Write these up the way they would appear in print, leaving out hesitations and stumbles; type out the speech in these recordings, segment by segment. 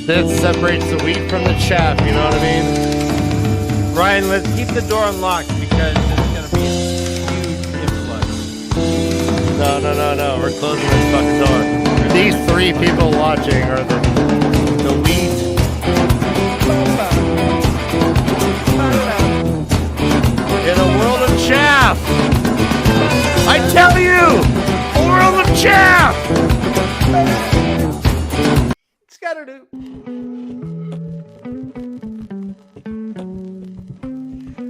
That separates the wheat from the chaff, you know what I mean? Ryan, let's keep the door unlocked because it's going to be a huge influx. No. We're closing this fucking door. These three people watching are the wheat. In a world of chaff! I tell you! A world of chaff! It's gotta do.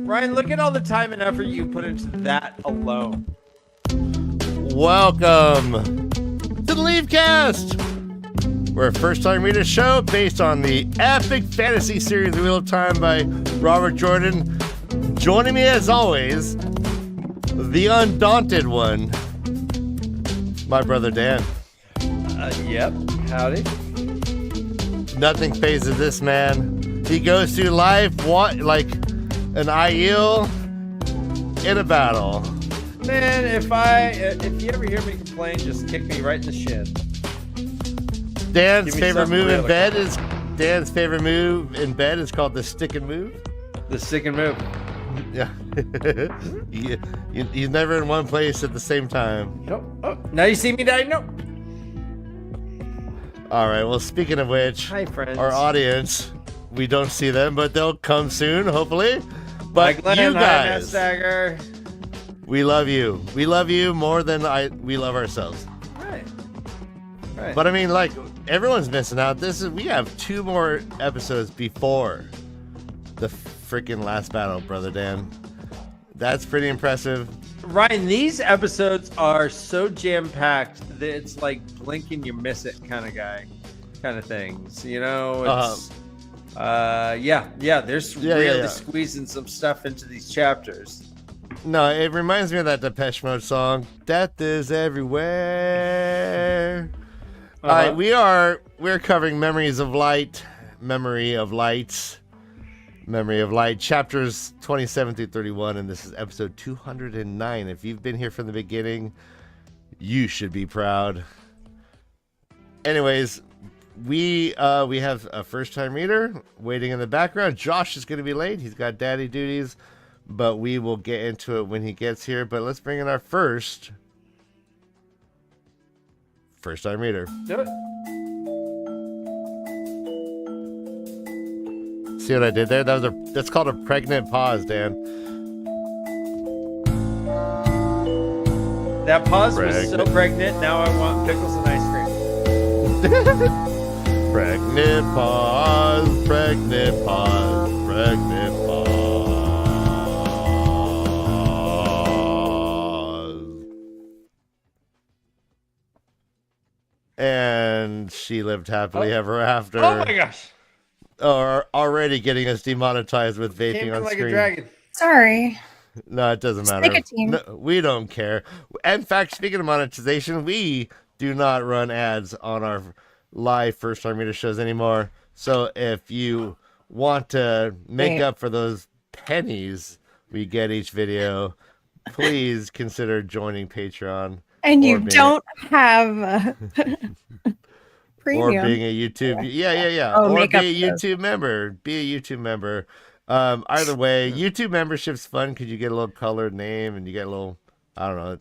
Ryan, look at all the time and effort you put into that alone. Welcome to the Leavecast. We're a first-time reader show based on the epic fantasy series Wheel of Time by Robert Jordan. Joining me as always, the undaunted one, my brother Dan. Yep. Howdy. Nothing phases this man. He goes through life like an Aiel in a battle. Man, if you ever hear me complain, just kick me right in the shin. Dan's favorite move in bed is called the stick and move. The stick and move. Yeah. He's never in one place at the same time. Nope. Oh, now you see me, Daddy? Nope. All right. Well, speaking of which, Hi, friends. our audience, we don't see them, but they'll come soon, hopefully. But Hi, Glenn. you Hi, guys, Stagger. we love you. We love you more than we love ourselves. Right. But I mean, like, everyone's missing out. We have 2 more episodes before the freaking last battle, brother Dan. That's pretty impressive. Ryan, these episodes are so jam-packed that it's like blink and you miss it kind of things. You know, it's there's really squeezing some stuff into these chapters. No, it reminds me of that Depeche Mode song, Death is Everywhere. All right, we're covering Memory of Light, chapters 27 through 31, and this is episode 209. If you've been here from the beginning, you should be proud. Anyways, we have a first-time reader waiting in the background. Josh is going to be late. He's got daddy duties, but we will get into it when he gets here. But let's bring in our first-time reader. Do it. See what I did there? That's called a pregnant pause, Dan. That pause was so pregnant. Now I want pickles and ice cream. Pregnant pause, pregnant pause, pregnant pause. And she lived happily ever after. Oh my gosh. Or already getting us demonetized with vaping on like screen. A dragon. Sorry. No, it doesn't matter. No, we don't care. In fact, speaking of monetization, we do not run ads on our live first-time reader shows anymore. So if you want to make up for those pennies we get each video, please consider joining Patreon. And you don't have premium. Or being a YouTube, Oh, or be a YouTube member. Be a YouTube member. Either way, YouTube membership's fun because you get a little colored name and you get a little, I don't know.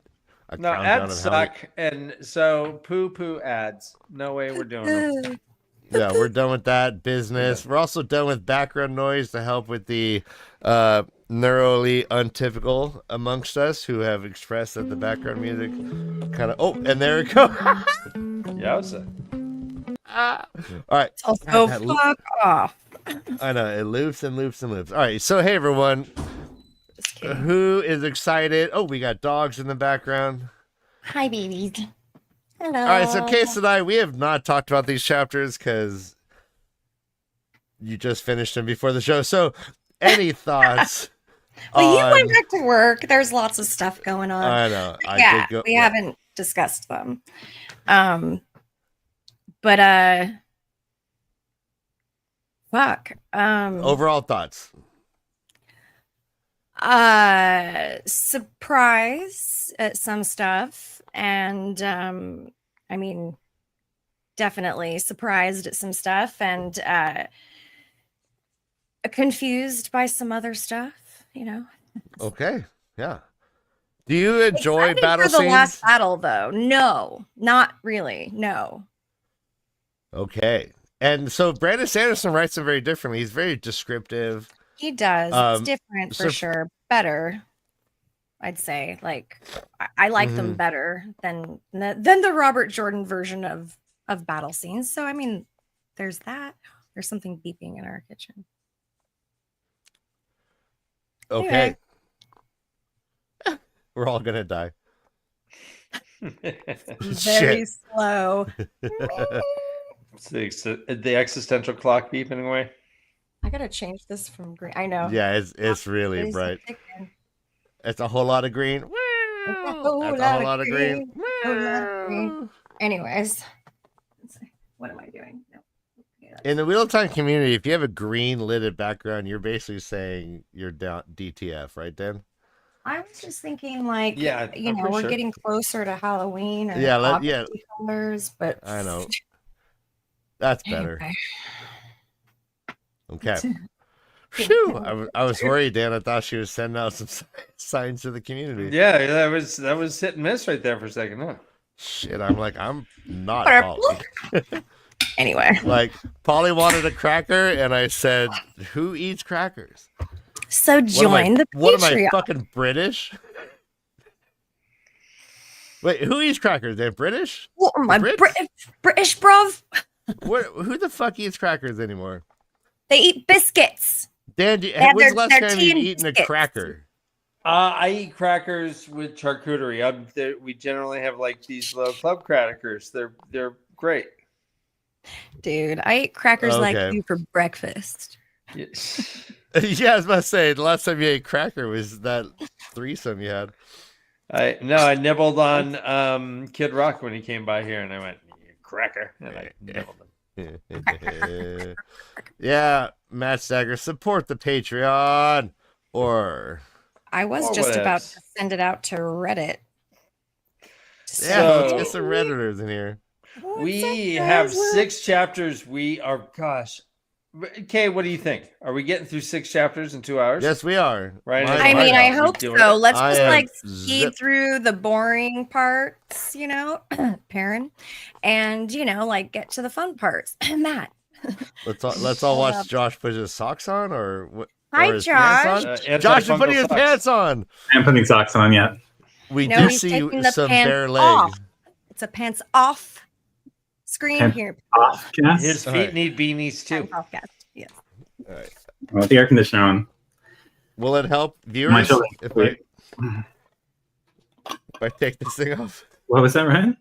No, ads suck, and so poo ads. No way we're doing them. Yeah, we're done with that business. We're also done with background noise to help with the neurally untypical amongst us who have expressed that the background music kind of. Oh, and there it goes. Yowza. All right. Also, fuck off. I know, it loops and loops and loops. All right, so hey everyone, who is excited? Oh, we got dogs in the background. Hi, babies. Hello. All right, so Case and I, we have not talked about these chapters because you just finished them before the show. So, any thoughts? Well, you went back to work. There's lots of stuff going on. I know. We haven't discussed them. Fuck. Overall thoughts. Surprise at some stuff, and I mean, definitely surprised at some stuff, and confused by some other stuff. You know. Okay. Yeah. Do you enjoy battle scenes? For the scenes? last battle, though, no, not really. No. Okay. And so Brandon Sanderson writes them very differently. He's very descriptive. He does. It's different for sure. Better, I'd say. Like, I like them better than the Robert Jordan version of battle scenes. So I mean, there's that. There's something beeping in our kitchen. Okay. Anyway. We're all gonna die. Very slow. It's the existential clock beeping away. I gotta change this from green. I know. Yeah, it's really bright. It's a whole lot of green. That's a whole lot of green. Anyways, what am I doing? No. In the Wheel of Time community, if you have a green lidded background, you're basically saying you're down DTF, right, Dan? I was just thinking, like, we're getting closer to Halloween. Or colors, but I know. That's better. Okay. Phew. I was worried, Dan. I thought she was sending out some signs to the community. Yeah, that was hit and miss right there for a second, huh? Shit, I'm not following. Anyway. Like, Polly wanted a cracker, and I said, who eats crackers? So join the Patreon. What am I, fucking British? Wait, who eats crackers? They're British? What am I, British, bruv? Who the fuck eats crackers anymore? They eat biscuits. Dan, when's the last time you've eaten a cracker? I eat crackers with charcuterie. We generally have like these little club crackers. They're great. Dude, I eat crackers like you for breakfast. Yes. Yeah, I was about to say, the last time you ate cracker was that threesome you had. I nibbled on Kid Rock when he came by here, and I went, cracker, and I nibbled him. Yeah, Matt Stagger, support the Patreon, or I was just about to send it out to Reddit. Yeah, let's get some Redditors in here. We have 6 chapters. We are, gosh. Kay, what do you think? Are we getting through 6 chapters in 2 hours? Yes, we are. Right. I mean, I hope so. Let's just speed through the boring parts, Perrin, and get to the fun parts. Matt. Let's all watch Josh put his socks on, or what? Hi, Josh. Josh is putting his pants on. I'm putting socks on. Yeah. We do see some bare legs. Off. It's a pants off screen here. His feet need beanies too. Yes. All right. With the air conditioner on. Will it help viewers if I take this thing off? What was that, Ryan?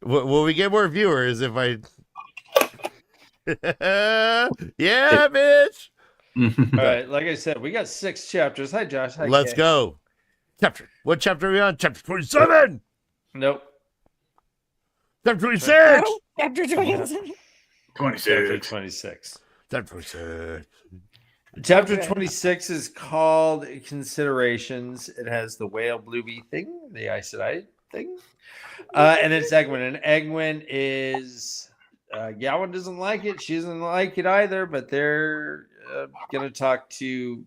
Will we get more viewers if I? Yeah, bitch. All right, like I said, we got 6 chapters. Hi, Josh. Hi, Let's go. What chapter are we on? Chapter 27. Nope. Chapter 26. Chapter 27. 26. Chapter 26. Chapter 26 is called Considerations. It has the whale bluebee thing, the Aes Sedai thing, and it's Egwin. And Egwin is Gowan doesn't like it. She doesn't like it either. But they're gonna talk to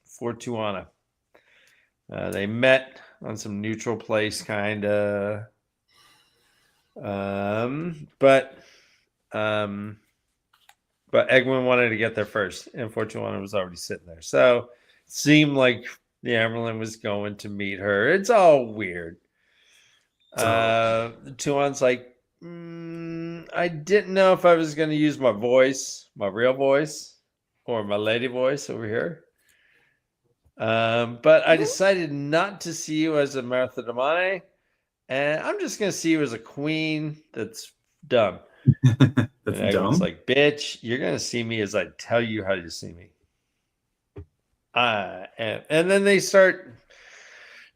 Fortuana. They met on some neutral place, kind of. But Egwin wanted to get there first, and Fortuana was already sitting there. So it seemed like the Amerlin was going to meet her. It's all weird. Tuon's like, I didn't know if I was going to use my voice, my real voice, or my lady voice over here. But I decided not to see you as a Martha Damane, and I'm just going to see you as a queen that's dumb. That's dumb. It's like, bitch, you're going to see me as I tell you how to see me. And then they start.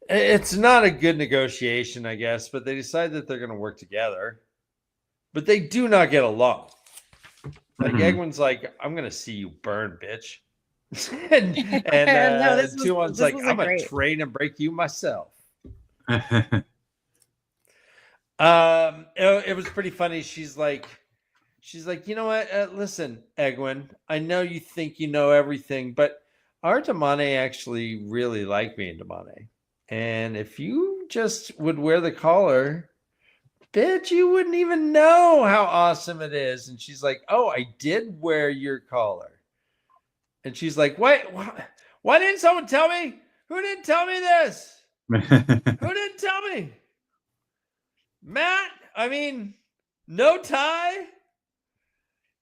It's not a good negotiation, I guess, but they decide that they're going to work together. But they do not get along. Like, Egwin's like, I'm going to see you burn, bitch. and Tuon's like, I'm going to train and break you myself. It was pretty funny. She's like, you know what? Listen, Egwin, I know you think you know everything, but our Damane actually really like me and Damane. And if you just would wear the collar, bitch, you wouldn't even know how awesome it is. And she's like, oh, I did wear your collar. And she's like, why didn't someone tell me? Who didn't tell me this? Who didn't tell me? Matt, I mean, no tie.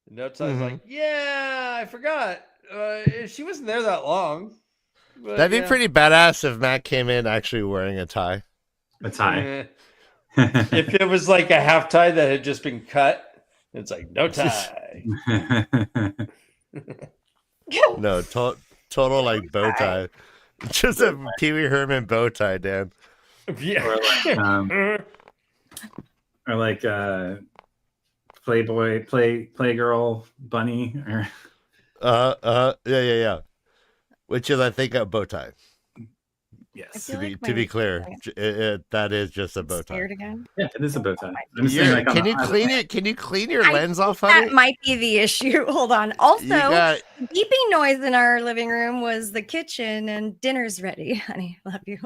No tie's like, yeah, I forgot. She wasn't there that long. But, that'd be pretty badass if Matt came in actually wearing a tie. A tie. If it was like a half tie that had just been cut, it's like, no tie. No, total like bow tie. Just a Pee Wee Herman bow tie, Dan. Yeah. Or like Playboy, Playgirl bunny, or yeah. Which is, I think, a bow tie. Yes. To be clear, that is just a bow tie. Again? Yeah, it is a bow tie. Can you clean it? Can you clean your lens off, honey? That might be the issue. Hold on. Also, the beeping noise in our living room was the kitchen, and dinner's ready, honey. Love you.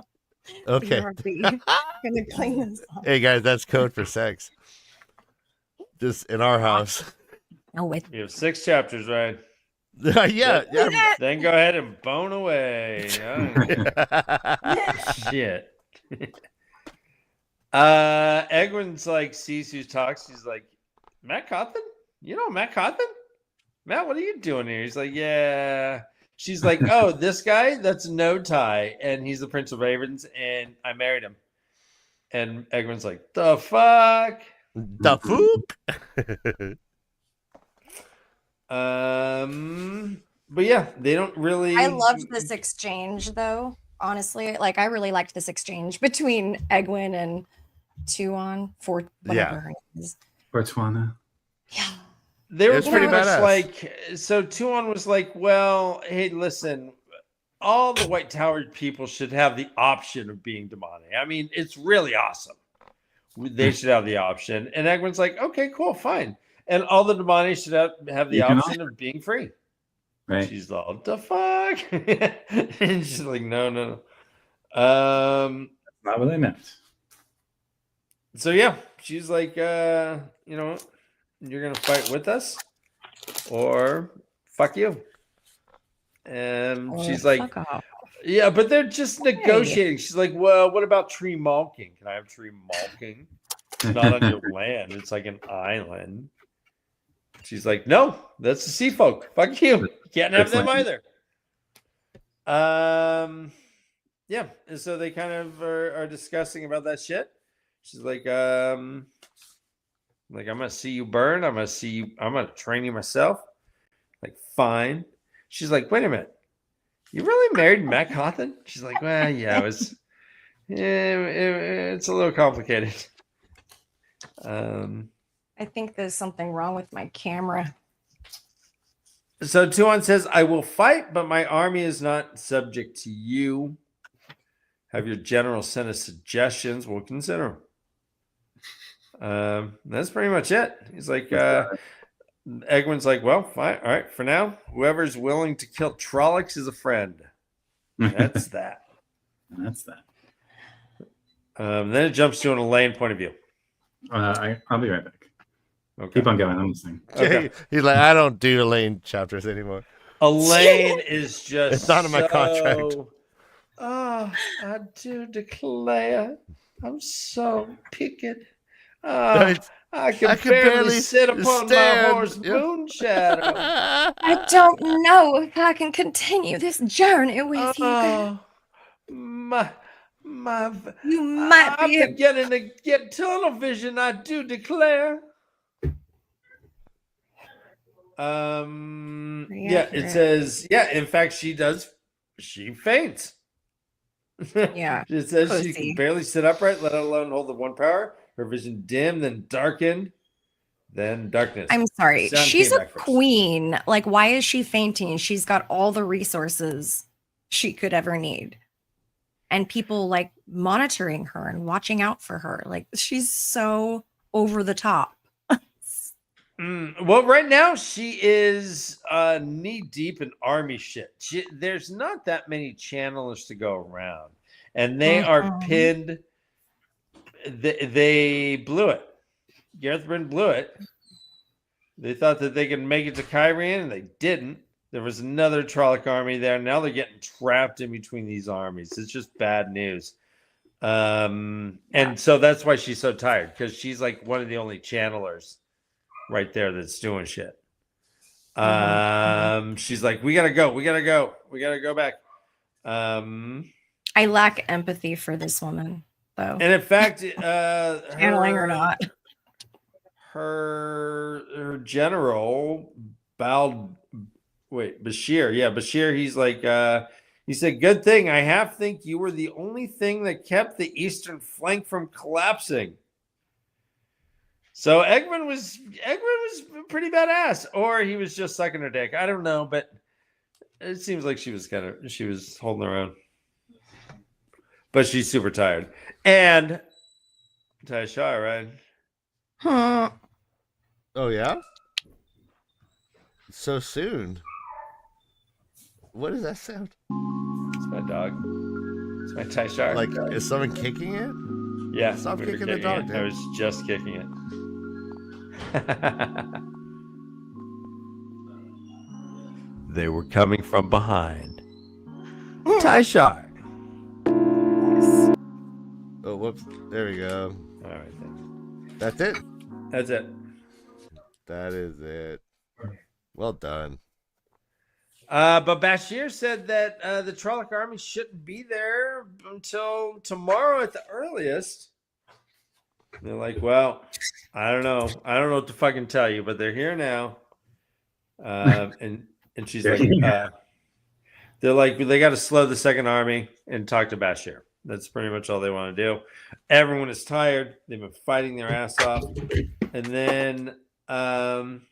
Okay. Gonna clean this off. Hey guys, that's code for sex. Just in our house. Oh, with You have 6 chapters, right? yeah. Then go ahead and bone away. Shit. Egwin's like sees who talks. He's like, Matt Cawthon? You know Matt Cawthon? Matt, what are you doing here? He's like, yeah. She's like, oh, this guy? That's No Tie. And he's the Prince of Ravens, and I married him. And Egwin's like, the fuck? The fook. But yeah, they don't really. I loved this exchange, though. Honestly, like I really liked this exchange between Egwin and Tuon for whatever her name is. Botswana. Yeah, They were It's pretty pretty much badass. like. So Tuon was like, "Well, hey, listen, all the White Tower people should have the option of being Damane. I mean, it's really awesome. They should have the option." And Egwin's like, "Okay, cool, fine." And all the Damane should have the You can option of being free. Right. She's like, what the fuck? And she's like, no. Not what I meant. So yeah, she's like, you know what? You're gonna fight with us, or fuck you. And she's like, fuck off. yeah, but they're just negotiating. She's like, well, what about tree malking? Can I have tree malking? Not on your land. It's like an island. She's like, no, that's the sea folk. Fuck you. Can't have them either. Yeah. And so they kind of are discussing about that shit. She's like, I'm gonna see you burn. I'm gonna train you myself. Like, fine. She's like, wait a minute. You really married Matt Cawthon? She's like, well, yeah, it's a little complicated. I think there's something wrong with my camera. So Tuon says, I will fight, but my army is not subject to you. Have your general send us suggestions. We'll consider them. That's pretty much it. He's like, Egwin's like, well, fine. All right. For now, whoever's willing to kill Trollocs is a friend. That's that. That's that. Then it jumps to an Elaine point of view. I'll be right back. Okay. Keep on going. I'm listening. Okay. He's like, I don't do Elaine chapters anymore. Elaine is just It's not in my contract. Oh, I do declare, I'm so picked. I can barely sit upon stand. my horse Moonshadow. I don't know if I can continue this journey with you. Oh, my, You might I'm be a beginning to get tunnel vision. I do declare. Yeah, it says, yeah, in fact, she faints. Yeah. It says she pussy. can barely sit upright, let alone hold the one power. Her vision dimmed, then darkened, then darkness. I'm sorry. Sound She's came a back first. queen. Like, why is she fainting? She's got all the resources she could ever need. And people like monitoring her and watching out for her. Like, she's so over the top. Well, right now she is knee deep in army shit. There's not that many channelers to go around, and they are pinned. They blew it. Gareth Bryn blew it. They thought that they could make it to Kyrian, and they didn't. There was another Trolloc army there. Now they're getting trapped in between these armies. It's just bad news. And so that's why she's so tired, because she's like one of the only channelers right there that's doing shit. She's like, we gotta go back. I lack empathy for this woman, though. And in fact, Channeling or not. her general Bashir. Yeah, Bashir, he's like, he said, good thing I half think you were the only thing that kept the eastern flank from collapsing. So Egwin was pretty badass, or he was just sucking her dick. I don't know, but it seems like she was holding her own. But she's super tired. And Taisha, right? Huh. Oh, yeah? So soon. What does that sound? It's my dog. It's my Taisha. Like, is someone kicking it? Yeah. Stop we were kicking the dog, it. dude. I was just kicking it. they were coming from behind. Tyshar. Oh, whoops. There we go. All right, thanks. That's it. That's it. That is it. Well done. But Bashir said that the Trolloc army shouldn't be there until tomorrow at the earliest. And they're like, well, I don't know. I don't know what to fucking tell you, but they're here now. And she's like, they're like, they got to slow the second army and talk to Bashir. That's pretty much all they want to do. Everyone is tired. They've been fighting their ass off. And then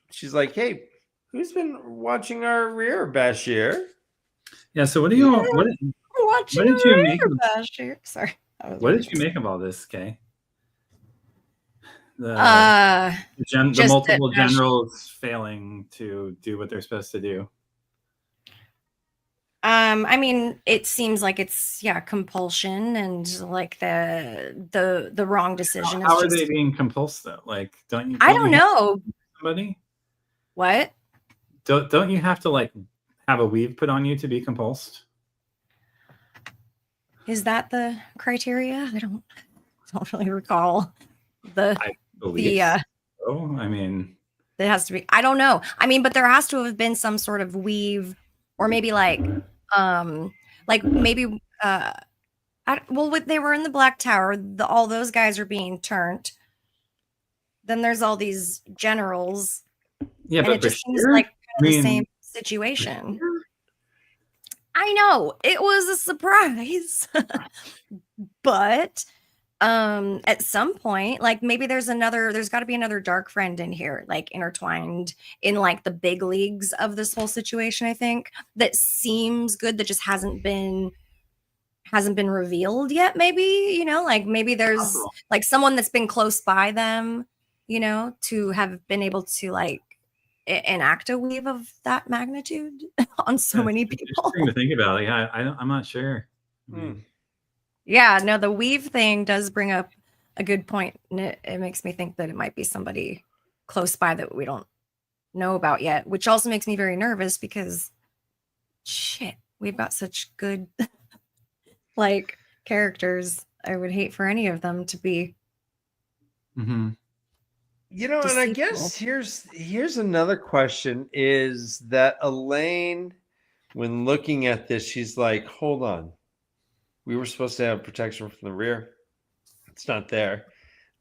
she's like, hey, who's been watching our rear, Bashir? Yeah. So what do you? What did you make? Bashir? Sorry. What did you make of all this, Kay? The multiple generals failing to do what they're supposed to do. I mean, it seems like it's compulsion and like the wrong decision. How are they being compulsed though? Like, don't you? I don't know. Somebody? What? Don't you have to like have a weave put on you to be compulsed? Is that the criteria? I don't really recall the. I believe so. I mean, it has to be. I don't know. I mean, but there has to have been some sort of weave, or maybe like maybe they were in the Black Tower. All those guys are being turned. Then there's all these generals. Yeah, and but it just seems like the same situation. I know it was a surprise, but at some point, like maybe there's got to be another dark friend in here, like intertwined in like the big leagues of this whole situation. I think that seems good, that just hasn't been revealed yet. Maybe, like maybe there's like someone that's been close by them, to have been able to like enact a weave of that magnitude on so many people. To think about it, I'm not sure. Yeah, no, the weave thing does bring up a good point, and it makes me think that it might be somebody close by that we don't know about yet, which also makes me very nervous because shit, we've got such good like characters. I would hate for any of them to be and I guess here's another question, is that Elaine, when looking at this, she's like, hold on. We were supposed to have protection from the rear. It's not there.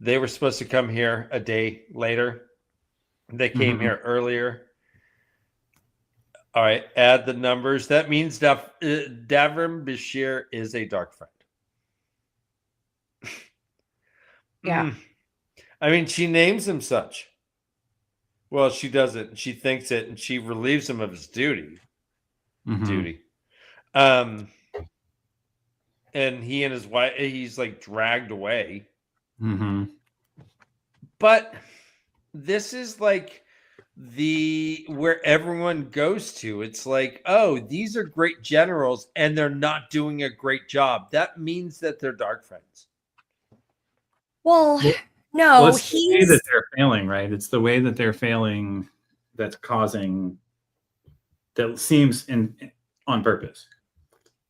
They were supposed to come here a day later. They came here earlier. All right, add the numbers. That means Davrim Bashir is a dark friend. Yeah. I mean, she names him such. Well, she doesn't. She thinks it, and she relieves him of his duty. And he and his wife, he's like dragged away. But this is like where everyone goes to. It's like, oh, these are great generals and they're not doing a great job. That means that they're dark friends. Well, no, it's the way that they're failing, right? It's the way that they're failing that's causing, that seems on purpose.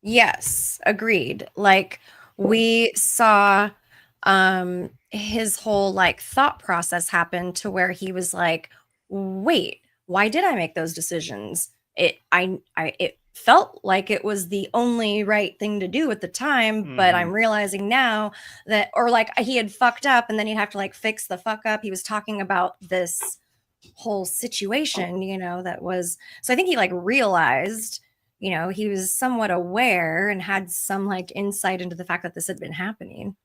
Yes, agreed. Like we saw his whole like thought process happen to where he was like, wait, why did I make those decisions? It felt like it was the only right thing to do at the time, but I'm realizing now that, or like he had fucked up and then he'd have to like fix the fuck up. He was talking about this whole situation, that was, so I think he like realized, he was somewhat aware and had some like insight into the fact that this had been happening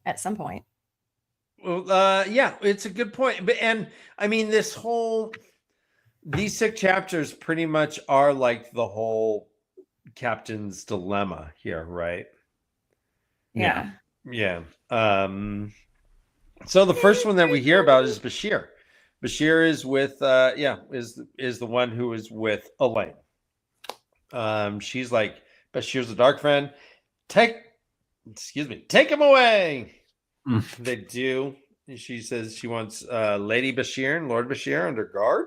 at some point. Well, yeah, it's a good point. And I mean, these 6 chapters pretty much are like the whole captain's dilemma here, right? Yeah. Yeah. So the first one that we hear about is Bashir. Bashir is with, is the one who is with Elaine. She's like, Bashir's a dark friend. Take him away. They do. She says she wants Lady Bashir and Lord Bashir under guard.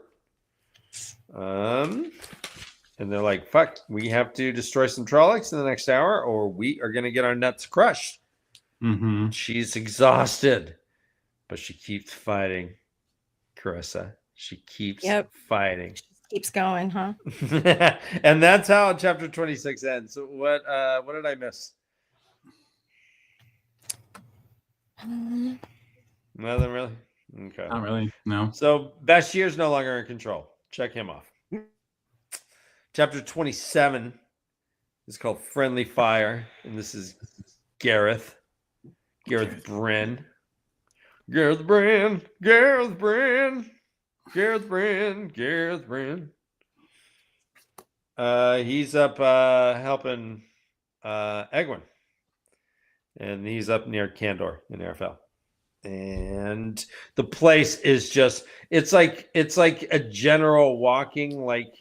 And they're like, fuck, we have to destroy some Trollocs in the next hour or we are going to get our nuts crushed. Mm-hmm. She's exhausted, but she keeps fighting, Carissa. She keeps fighting. She keeps going, huh? And that's how chapter 26 ends. So what did I miss? Nothing really? Okay. Not really, no. So Bashir's no longer in control. Check him off. Chapter 27 is called Friendly Fire, and this is Gareth Bryn. Gareth Bryn. He's up helping Egwin. And he's up near Candor in Arafel. And the place is just it's like a general walking like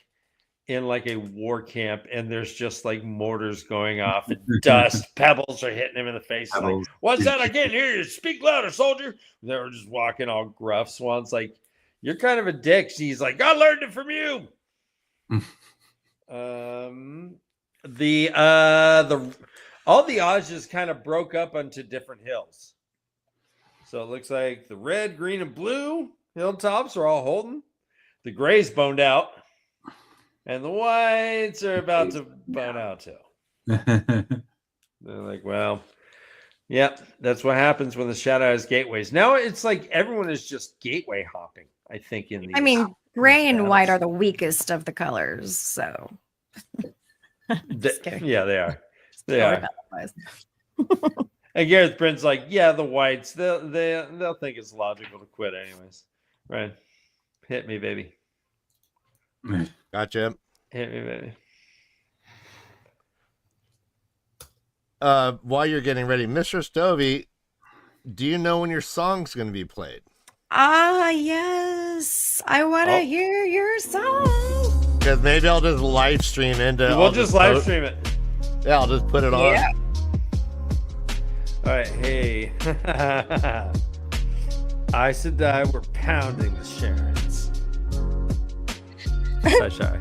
in like a war camp, and there's just like mortars going off and dust pebbles are hitting him in the face. Like, what's that? I can't hear you. Speak louder, soldier. They were just walking all gruff. Swan's like, you're kind of a dick. She's like, I learned it from you. All the Ajahs kind of broke up onto different hills. So it looks like the red, green, and blue hilltops are all holding. The grays boned out. And the whites are about to bone out too. They're like, well, yeah, that's what happens when the shadow has gateways. Now it's like everyone is just gateway hopping, I think. Gray and white are the weakest of the colors. So, yeah, they are. They are. And Gareth Bryn's like, yeah, the whites, they'll think it's logical to quit anyways. Right. Hit me, baby. Gotcha. Hit me, baby. While you're getting ready, Mr. Stovey, do you know when your song's going to be played? Yes. I want to hear your song. Because maybe I'll just live stream into. We'll just live stream it. Yeah, I'll just put it on. Yeah. All right, hey. I said that we're pounding the Sharons. Sorry.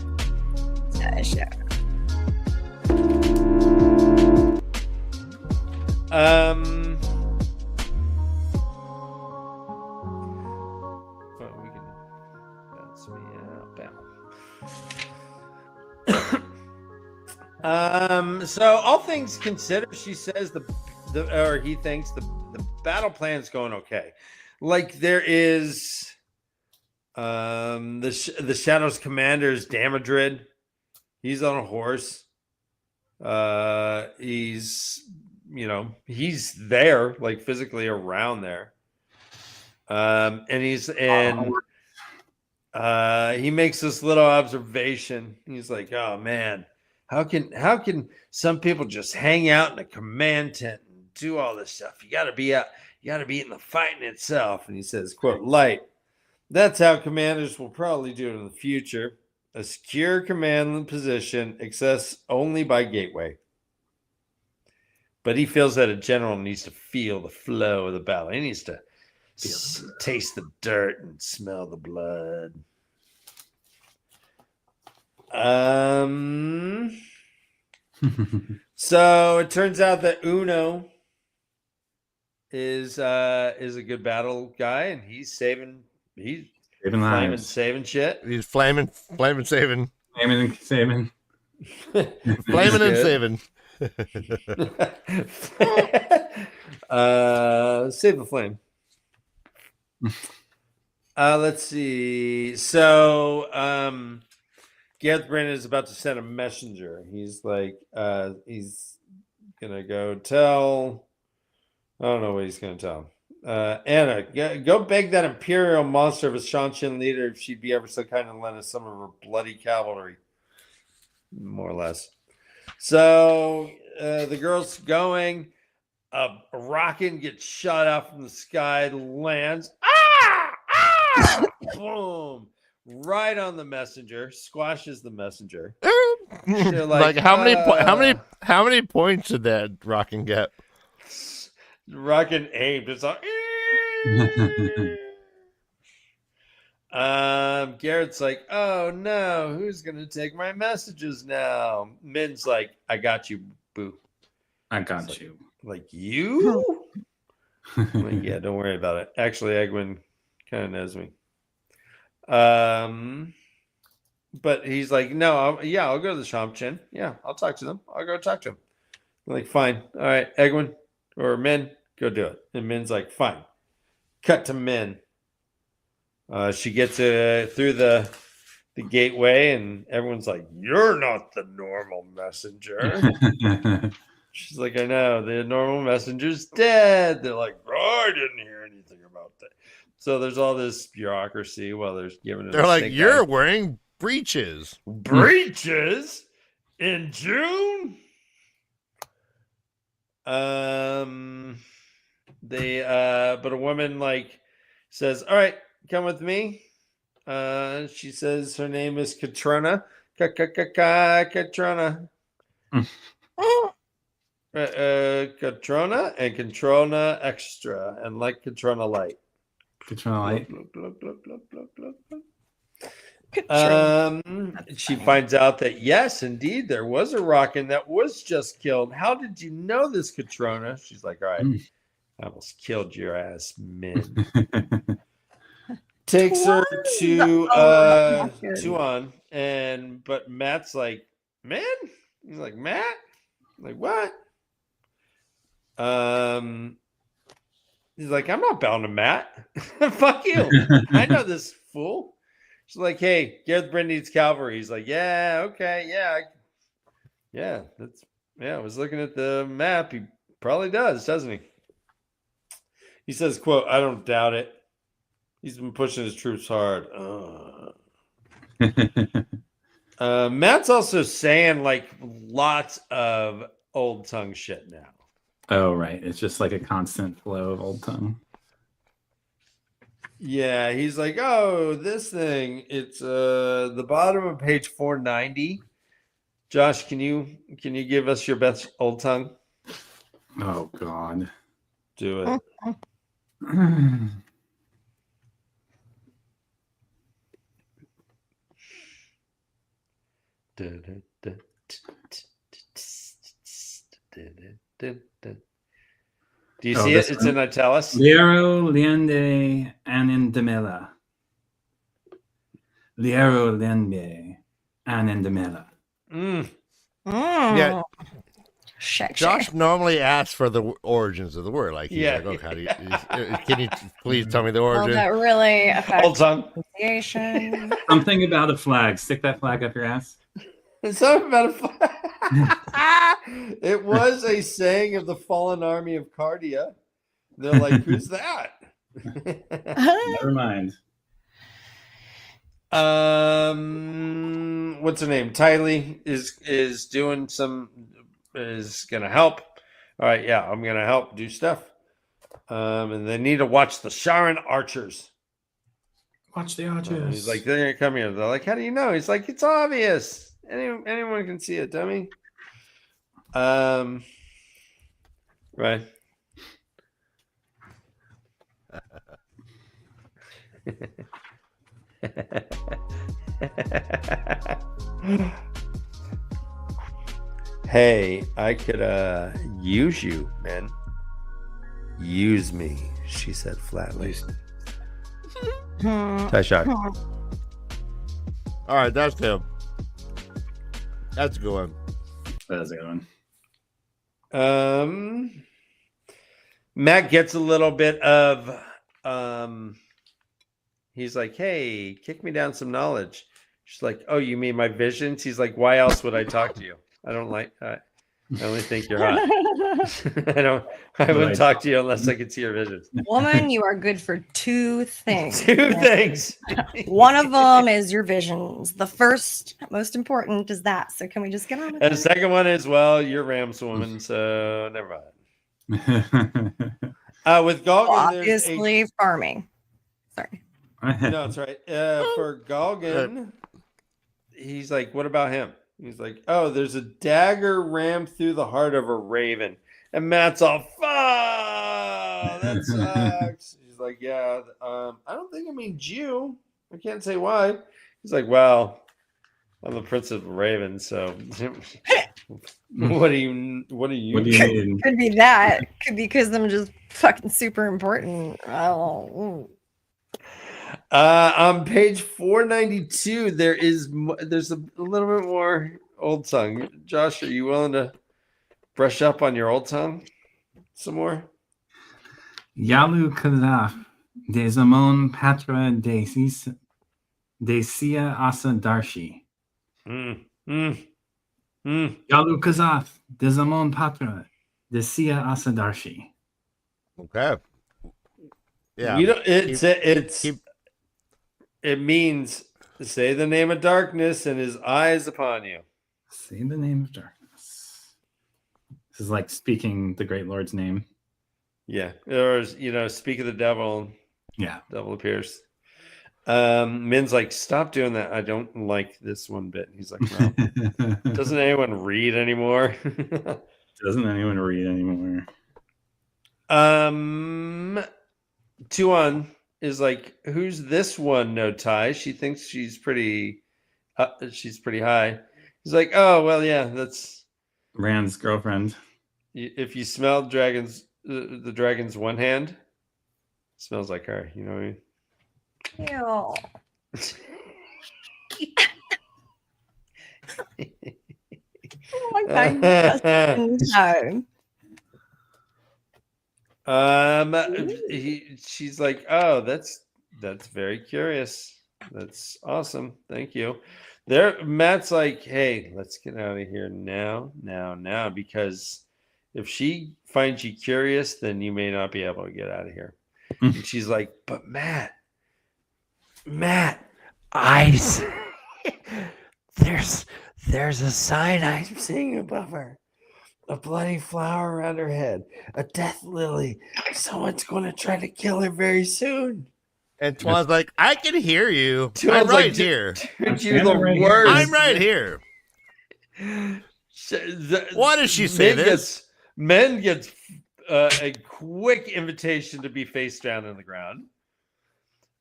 Well, we can bounce me out. So all things considered, she says he thinks the battle plan's going okay. Like there is the Shadows commander's Damadrid. He's on a horse. He's there, like physically around there. And he makes this little observation. He's like, oh man, how can some people just hang out in a command tent and do all this stuff? You gotta be out, you gotta be in the fighting itself. And he says, quote, light. That's how commanders will probably do it in the future. A secure command position, accessed only by gateway. But he feels that a general needs to feel the flow of the battle. He needs to taste the dirt and smell the blood. So it turns out that Uno is a good battle guy, and he's saving lives. Saving shit. He's flaming, saving. Flaming and saving. Flaming and saving. Save the flame. Let's see. So Gareth Bryn is about to send a messenger. He's like, he's gonna go tell. I don't know what he's gonna tell. Anna, go beg that Imperial monster of a Shanshin leader if she'd be ever so kind and lend us some of her bloody cavalry. More or less. So the girl's going. A rocket gets shot out from the sky, lands. Boom! Right on the messenger, squashes the messenger. Like how many points did that rocket get? Rocket aimed. It's like Garrett's like, oh no, who's gonna take my messages now? Min's like, I got you, boo. I got you. Like you? I'm like, yeah, don't worry about it. Actually, Egwin kind of knows me. But he's like, no, I'll go to the Shopchin. Yeah, I'll talk to them. I'll go talk to them. I'm like, fine. All right, Egwin or Min, go do it. And Min's like, fine. Cut to Min. She gets through the gateway, and everyone's like, you're not the normal messenger. She's like, I know, the normal messenger's dead. They're like, oh, I didn't hear anything about that. So there's all this bureaucracy while they're giving it. They're like, you're wearing breeches. Breeches in June? But a woman like says, all right, come with me. She says her name is Katrona. Katrona. Katrona and Katrona Extra, and like Katrona Light. Katrona Light. She finds out that yes, indeed, there was a Rockin' that was just killed. How did you know this, Katrona? She's like, all right, I almost killed your ass, Min. Takes her to Tuan, but Matt's like, man? He's like, Matt? I'm like, what? He's like, I'm not bound to Matt. Fuck you. I know this fool. She's like, hey, Gareth Bryn needs cavalry. He's like, yeah, okay, yeah. I was looking at the map. He probably does, doesn't he? He says, quote, I don't doubt it. He's been pushing his troops hard. Matt's also saying like lots of old tongue shit now. Oh, right. It's just like a constant flow of old tongue. Yeah, he's like, oh, this thing. It's the bottom of page 490. Josh, can you give us your best old tongue? Oh God. Do it. Do you see it? It's in italics. Liero liende anendemela. Liero liende anendemela. Yeah. Josh normally asks for the origins of the word. Like, yeah. Like, how do you, can you please tell me the origin? Well, that really affects pronunciation. Something about a flag. Stick that flag up your ass. Something about a flag. It was a saying of the fallen army of Cardia. They're like, who's that? Never mind. What's her name? Tylee is doing is gonna help. All right, yeah, I'm gonna help do stuff. And they need to watch the Sharon archers. Watch the archers. He's like, they're gonna come here. They're like, how do you know? He's like, it's obvious. Anyone can see it, dummy. Right. Hey, I could use you, man. Use me, she said flatly. Ty-Shock. All right, that's good. That's a good one. That's a good one. Matt gets a little bit of he's like, hey, kick me down some knowledge. She's like, oh, you mean my visions? He's like, why else would I talk to you? I don't like I only think you're hot. I wouldn't talk to you unless I could see your visions. Woman, you are good for two things. Two things. One of them is your visions. The first, most important, is that. So can we just get on with it? And the second one is, well, you're Rams woman, so never mind. With Galgan, obviously farming. Sorry. No, it's right. For Galgan, he's like, what about him? He's like, oh, there's a dagger rammed through the heart of a raven. And Matt's all, fuck, that sucks. He's like, yeah, I don't think it means you. I can't say why. He's like, well, I'm the Prince of Raven, so what do you mean? Could be that. Could be because I'm just fucking super important. Oh. On page 492, there's a little bit more old tongue. Josh, are you willing to brush up on your old tongue some more? Yalu Kazaf, des Amon Patra Desia Asa Darshi. Yalu Kazaf, des Amon Patra Desia Asa Darshi. Okay. Yeah. It means say the name of darkness and his eyes upon you. Say the name of darkness. This is like speaking the great Lord's name. Yeah. Or, speak of the devil. Yeah. Devil appears. Min's like, stop doing that. I don't like this one bit. He's like, well, doesn't anyone read anymore? Doesn't anyone read anymore? Tuan is like, who's this one? No tie. She thinks she's pretty high. He's like, oh well, yeah, that's Rand's girlfriend. If you smell the dragon's one hand, it smells like her. You know what I mean? Ew. Oh my God, she's like, oh, that's very curious. That's awesome. Thank you. Matt's like, hey, let's get out of here now, because if she finds you curious, then you may not be able to get out of here. And she's like, but Matt, eyes. There's a sign I'm seeing above her. A bloody flower around her head. A death lily. Someone's going to try to kill her very soon. And Tuan's like, I can hear you. Tuan's I'm right like, here. You're the worst. I'm right here. Why does she say this? Men gets a quick invitation to be face down on the ground.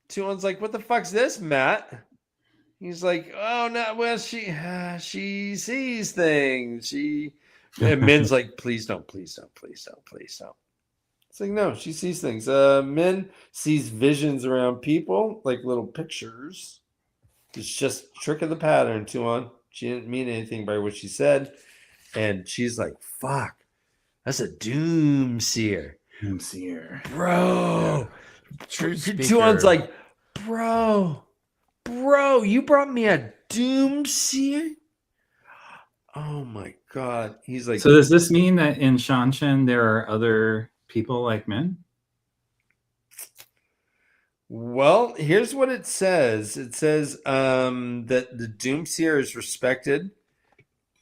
Tuan's like, what the fuck's this, Matt? He's like, oh no, well, she sees things. And Min's like, please don't. It's like, no, she sees things. Min sees visions around people, like little pictures. It's just trick of the pattern, Tuan. She didn't mean anything by what she said. And she's like, fuck, that's a doomseer. Bro. Tuan's like, bro, you brought me a doomseer? Oh my God. He's like, so does this mean that in Shanshan there are other people like men? Well, here's what it says. It says that the doomseer is respected.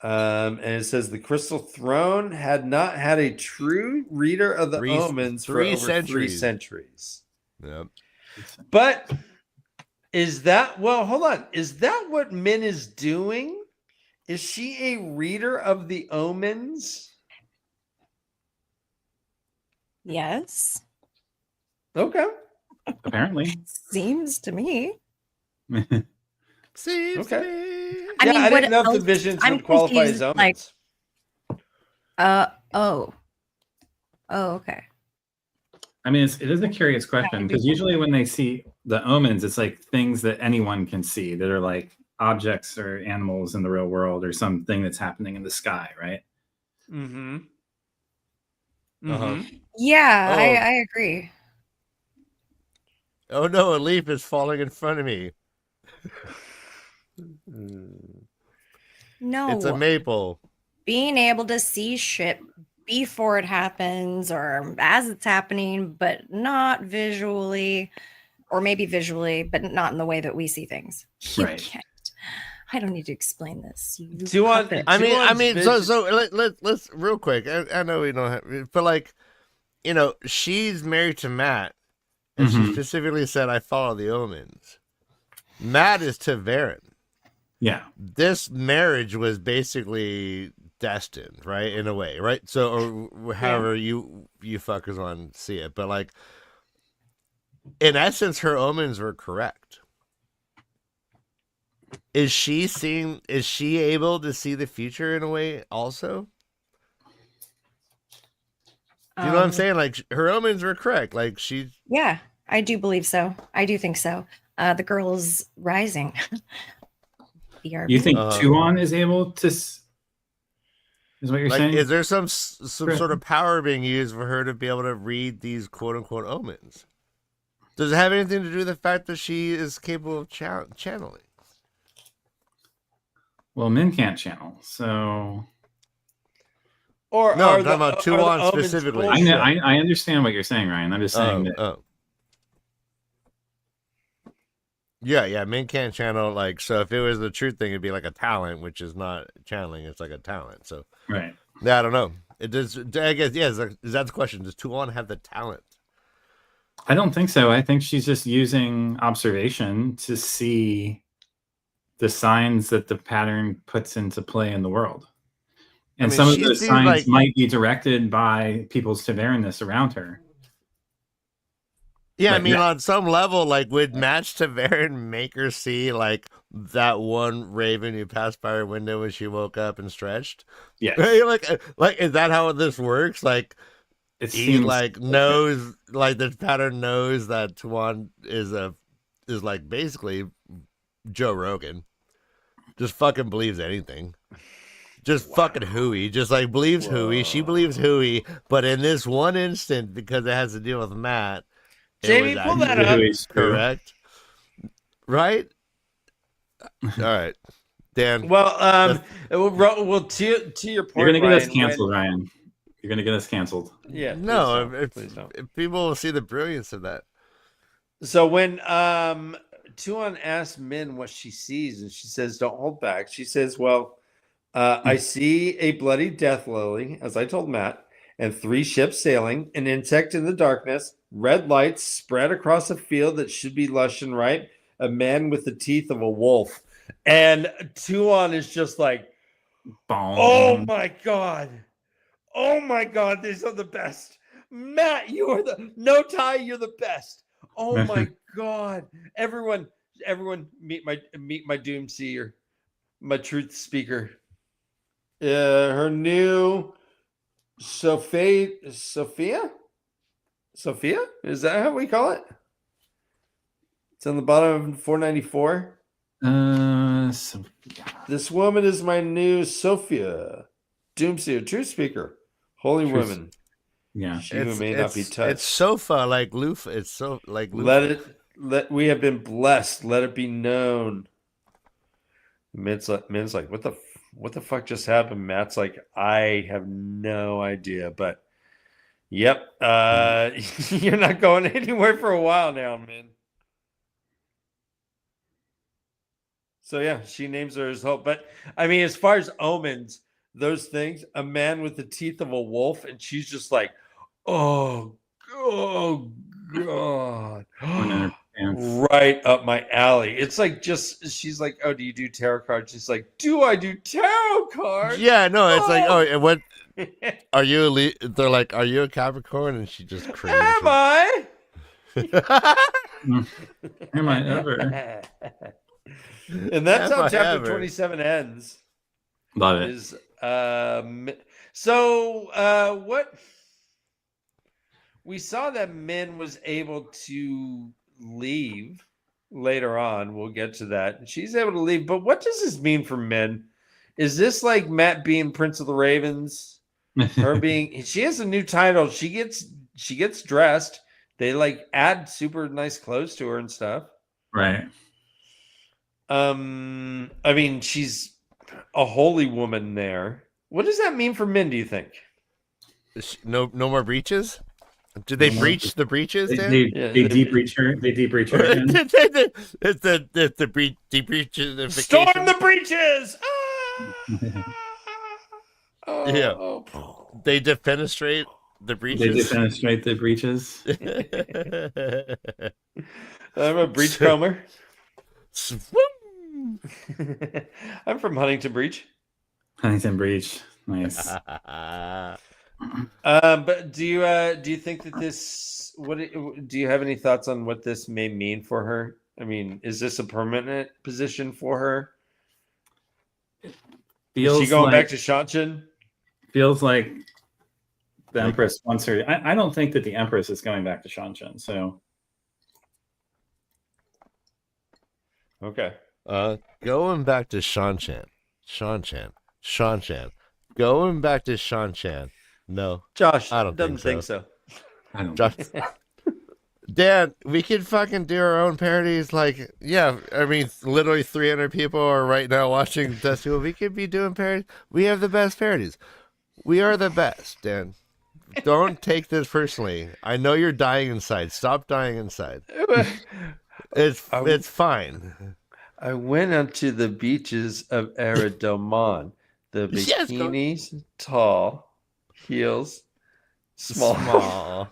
And it says the Crystal Throne had not had a true reader of the omens for over 3 centuries. Yep. But hold on. Is that what Min is doing? Is she a reader of the omens? Yes. Okay. Apparently. Seems to me. Seems to me. I mean, I didn't know if the visions would qualify as omens. Okay. I mean, it is a curious question because usually when they see the omens, it's like things that anyone can see that are like objects or animals in the real world or something that's happening in the sky, right? Mm-hmm. Uh-huh. Yeah, I agree. Oh no, a leaf is falling in front of me. No. It's a maple. Being able to see shit before it happens or as it's happening, but not visually, or maybe visually, but not in the way that we see things. You can't. I don't need to explain this. So let's real quick. I know we don't have, but like, she's married to Matt, and she specifically said, "I follow the omens." Matt is to Varen. Yeah, this marriage was basically destined, right? In a way, right? So, or however you fuckers want to see it, but like, in essence, her omens were correct. Is she able to see the future in a way also? Do you know what I'm saying? Like her omens were correct. Like she. Yeah, I do believe so. I do think so. The girl is rising. You think Tuon is able to? Is what you're saying? Is there some sort of power being used for her to be able to read these quote unquote omens? Does it have anything to do with the fact that she is capable of channeling? Well, men can't channel, so. Or no, I'm talking about Tuon specifically. I understand what you're saying, Ryan. I'm just saying that. Yeah, men can't channel. Like, so if it was the truth thing, it'd be like a talent, which is not channeling. It's like a talent. So, right. Yeah, I don't know. It does. I guess, yeah, is that the question? Does Tuon have the talent? I don't think so. I think she's just using observation to see the signs that the pattern puts into play in the world. And some of those signs might be directed by people's Tavernus around her. Yeah, I mean, on some level, like, would Match Tavern make her see, like, that one raven who passed by her window when she woke up and stretched? Yeah. Like, is that how this works? Like, he, like, knows, like, the pattern knows that Tuon is like, basically Joe Rogan. Just fucking believes anything. Just fucking hooey. Just, like, believes hooey. She believes hooey. But in this one instant, because it has to deal with Matt, Jamie, pull that up. Correct. Right? All right. Dan. Well, to your point, you're going to get us canceled, Ryan. You're going to get us canceled. Yeah. No, if people will see the brilliance of that. So when Tuon asks Min what she sees, and she says, don't hold back. She says, well, I see a bloody death lily, as I told Matt, and 3 ships sailing, an insect in the darkness, red lights spread across a field that should be lush and ripe, a man with the teeth of a wolf. And Tuon is just like, oh my God. Oh my God, these are the best. Matt, you are no tie, you're the best. Oh my God. Everyone meet my doomseer, my truth speaker. Her new Sophia? Is that how we call it? It's on the bottom of 494. This woman is my new Sophia, Doomseer, Truth Speaker, Holy Women. Yeah, she who may not be touched. It's sofa like loofah. It's so like loofah. We have been blessed. Let it be known. Min's like, what the fuck just happened? Matt's like, I have no idea, but yep, you're not going anywhere for a while now, man. So yeah, she names her as Hope. But I mean, as far as omens, those things, a man with the teeth of a wolf, and she's just like, oh God. Right up my alley. It's like she's like, oh, do you do tarot cards? She's like, do I do tarot cards? Yeah, no, it's like, oh, what are you? They're like, are you a Capricorn? And she just cringes. Am I? Am I ever? And that's how chapter 27 ends. Love it. What we saw that Min was able to leave later on. We'll get to that. She's able to leave, but what does this mean for Min? Is this like Matt being Prince of the Ravens? Her being, she has a new title. She gets dressed. They like add super nice clothes to her and stuff. Right. I mean, she's a holy woman there. What does that mean for Min, do you think? No more breaches? Did they breach the breaches? They de-breach her. They de-breach her. It's the de-breachification. Storm the breaches! Yeah. They defenestrate the breaches. They defenestrate the breaches. I'm a breach comber. I'm from Huntington Breach. Huntington Breach. Nice. But do you think that this? Do you have any thoughts on what this may mean for her? I mean, is this a permanent position for her? Feels is she going like, back to Shanshan? Feels like the Empress wants her. I don't think that the Empress is going back to Shanshan. So, okay. Going back to Shanshan. Going back to Shanshan. No, Josh, I don't doesn't think so. I don't. Josh, Dan, we could fucking do our own parodies. Like, yeah, I mean, literally 300 people are right now watching Destiny. We could be doing parodies. We have the best parodies. We are the best, Dan. Don't take this personally. I know you're dying inside. Stop dying inside. It's fine. I went onto the beaches of Eridomon. The bikinis, tall, heels, small.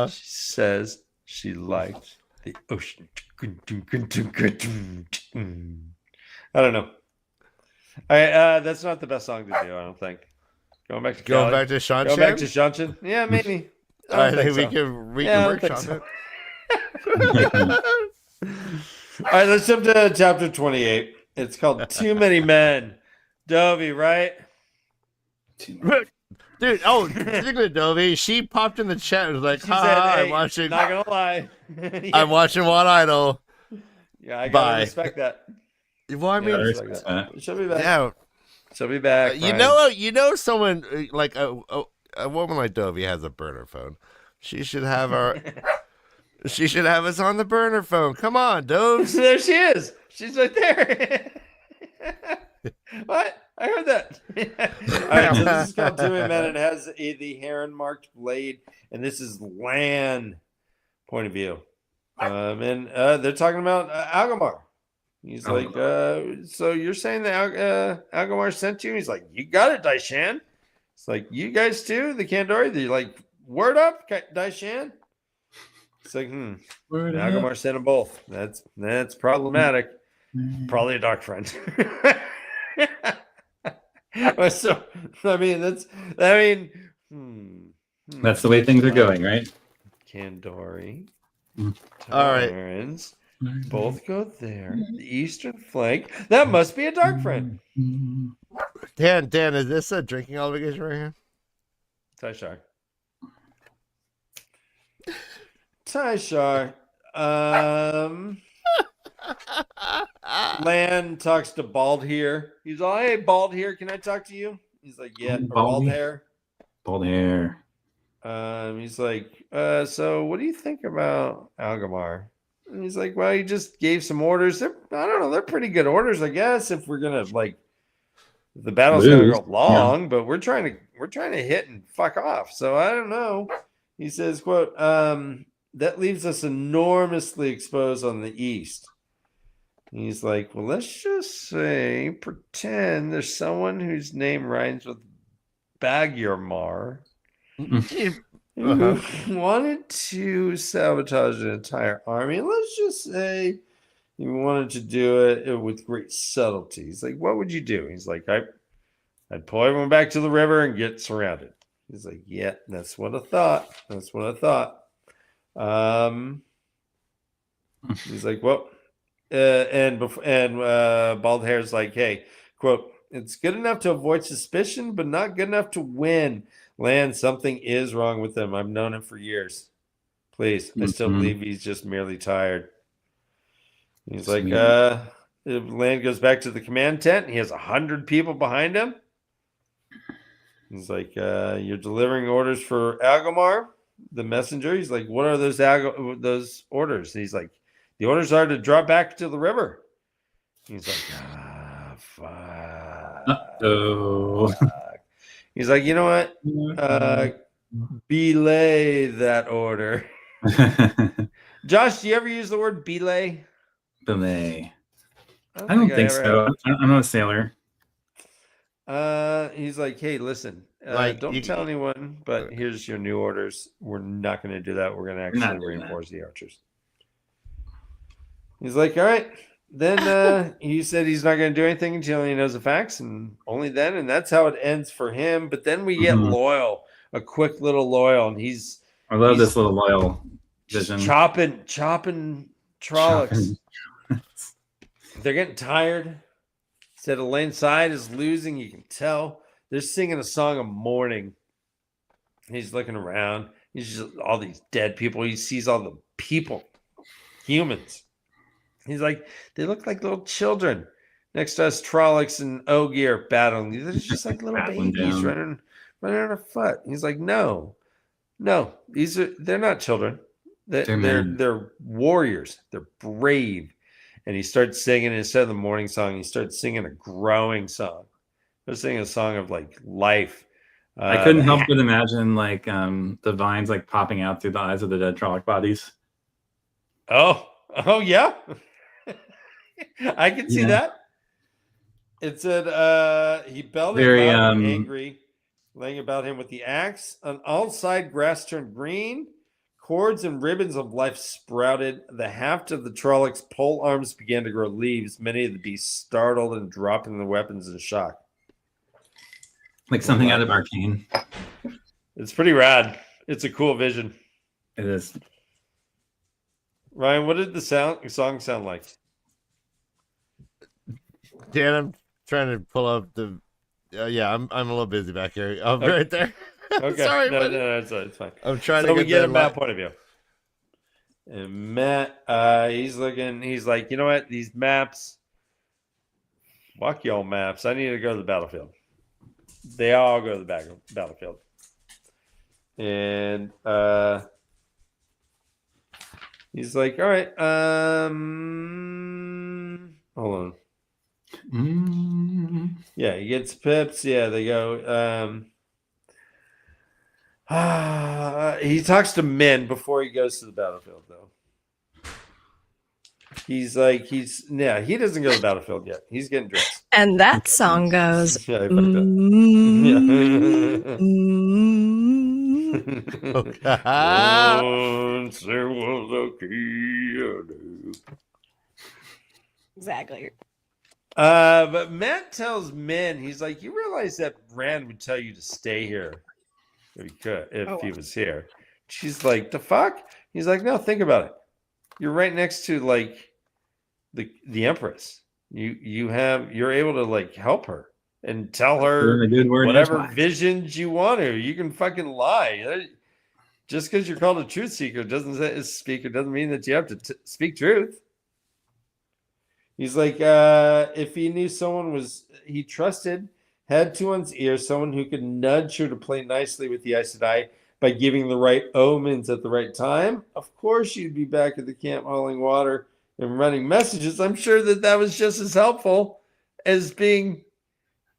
She says she liked the ocean. I don't know. That's not the best song to do, I don't think. Going back to Shanshan? Going back to Shanshan? Yeah, maybe. I think we can workshop it. All right, let's jump to chapter 28. It's called Too Many Men. Dovey, right? Dude, speaking of Dovey, she popped in the chat and was like, she said, hey, I'm watching. Not gonna lie. Yeah. I'm watching One Idol. Yeah, I gotta respect that. Well, I mean, she'll be back. Yeah. She'll be back. You know, someone like a woman like Dovey has a burner phone. She should have she should have us on the burner phone. Come on, Doves. There she is. She's right there. What? I heard that. All right, so this is called Too Many Men. It has the heron marked blade, and this is Lan point of view. And they're talking about Algamar. He's like, so you're saying that Algamar sent you? He's like, you got it, Daishan. It's like, you guys too, the Kandori? They're like, word up, Daishan. It's like, Algamar sent them both. That's problematic. Probably a dark friend. So, I mean, that's the way things are going, right? Kandori. All right. Terrans, both go there. The eastern flank. That must be a dark friend. Dan, is this a drinking obligation right here? Tyshar. Lan talks to Bald here. He's like, hey, Bald here, can I talk to you? He's like, yeah, Bald hair. Bald hair. He's like, so what do you think about Algamar? And he's like, well, he just gave some orders. I don't know, they're pretty good orders, I guess, if we're gonna the battle's gonna go long, but we're trying to hit and fuck off. So I don't know. He says, quote, that leaves us enormously exposed on the east. And he's like, well, let's just pretend there's someone whose name rhymes with Bagyarmar who wanted to sabotage an entire army. Let's just say he wanted to do it with great subtlety. He's like, what would you do? He's like, I'd pull everyone back to the river and get surrounded. He's like, yeah, that's what I thought. He's like, well, and Bald Hair's like, hey, quote, it's good enough to avoid suspicion, but not good enough to win. Lan, something is wrong with him. I've known him for years. Please, I still believe he's just merely tired. He's like, Lan goes back to the command tent. He has 100 people behind him. He's like, you're delivering orders for Algamar, the messenger. He's like, what are those orders? And he's like, the orders are to draw back to the river. He's like, fuck. Uh-oh. He's like, you know what? Belay that order. Josh, do you ever use the word belay? Belay. I don't think so. I'm not a sailor. He's like, hey, listen, don't tell anyone, but here's your new orders. We're not going to do that. We're going to actually reinforce the archers. He's like, all right. Then he said he's not going to do anything until he knows the facts, and only then. And that's how it ends for him. But then we get Loyal, a quick little Loyal, and I love this little Loyal vision. Chopping Trollocs. They're getting tired. Said Elaine's side is losing. You can tell. They're singing a song of mourning. He's looking around. He's just all these dead people. He sees all the people, humans. He's like, they look like little children. Next to us, Trollocs and Ogie are battling. They're just like little babies running on a foot. He's like, no, they're not children. They're warriors. They're brave. And he starts singing, instead of the morning song, he starts singing a growing song. They're singing a song of like life. I couldn't help but imagine like the vines like popping out through the eyes of the dead Trolloc bodies. Oh yeah. I can see that. It said he belted him angry, laying about him with the axe. On all sides, grass turned green. Cords and ribbons of life sprouted. The haft of the Trollocs' pole arms began to grow leaves. Many of the beasts startled and dropping their weapons in shock. Like something out of Arcane. It's pretty rad. It's a cool vision. It is. Ryan, what did the song sound like? Dan, I'm trying to pull up the. Yeah, I'm a little busy back here. I'm right there. Okay. Sorry, no, it's fine. I'm trying to get a Matt point of view. And Matt, he's looking. He's like, you know what? These maps. Fuck y'all maps. I need to go to the battlefield. They all go to the battlefield. And he's like, all right, hold on. Yeah, he gets pips. Yeah, they go. He talks to men before he goes to the battlefield, though. He's like, he doesn't go to the battlefild yet. He's getting dressed. And that song goes. Yeah, Once there was a key. Exactly. But Matt tells men, he's like, you realize that Rand would tell you to stay here if he was here. She's like, the fuck? He's like, no, think about it. You're right next to like the Empress. You're able to like help her and tell her whatever visions you want to. You can fucking lie. Just because you're called a truth seeker doesn't mean that you have to speak truth. He's like, if he knew someone he trusted, had to one's ear, someone who could nudge her to play nicely with the Aes Sedai by giving the right omens at the right time, of course you'd be back at the camp hauling water and running messages. I'm sure that was just as helpful as being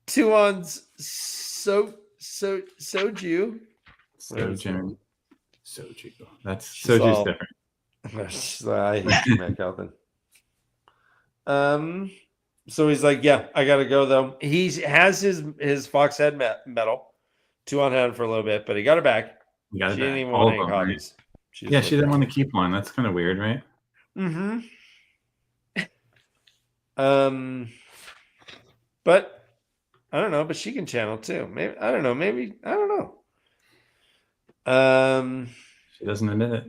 Tuon's soju. Soju. Soju's different. I hate Matt Calvin. So he's like, yeah, I gotta go though. He has his fox head medal. Tuon had it for a little bit, but he got it back. She didn't even want any copies. She didn't want to keep one. That's kind of weird, right? Mm-hmm. But I don't know. But she can channel too. Maybe I don't know. She doesn't admit it.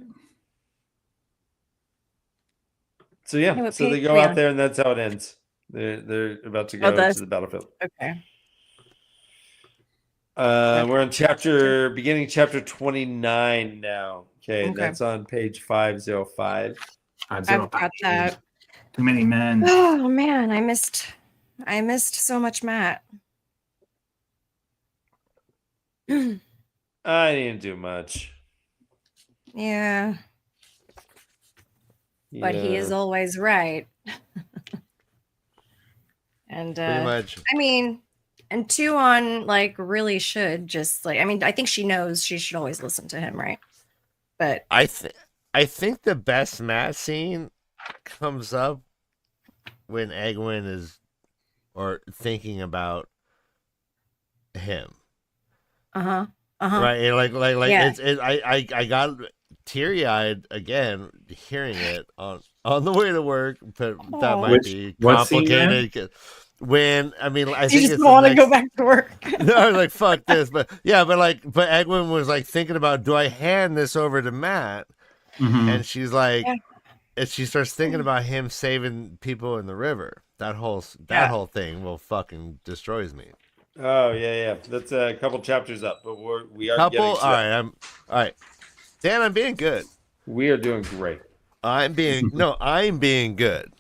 So yeah, so they go out there, and that's how it ends. They're about to go to the battlefield. Okay. We're on beginning chapter 29 now. Okay, that's on page 505. I've got that. Too many men. Oh man, I missed so much Matt. I didn't do much. Yeah. But he is always right. And pretty much. I mean, and Tuon like really should just like, I mean, I think she knows she should always listen to him, right? But I think the best Matt scene comes up when Egwene is thinking about him. Right. Yeah. I got teary-eyed again hearing it on the way to work, but that might be complicated. When I think just want to go back to work. No, I was like, fuck this, but Egwene was like thinking about, do I hand this over to Matt? Mm-hmm. And she's like, and she starts thinking about him saving people in the river. That whole whole thing will fucking destroys me. Oh yeah. That's a couple chapters up, but we are getting All right. All right. Dan, I'm being good. We are doing great. I'm being good.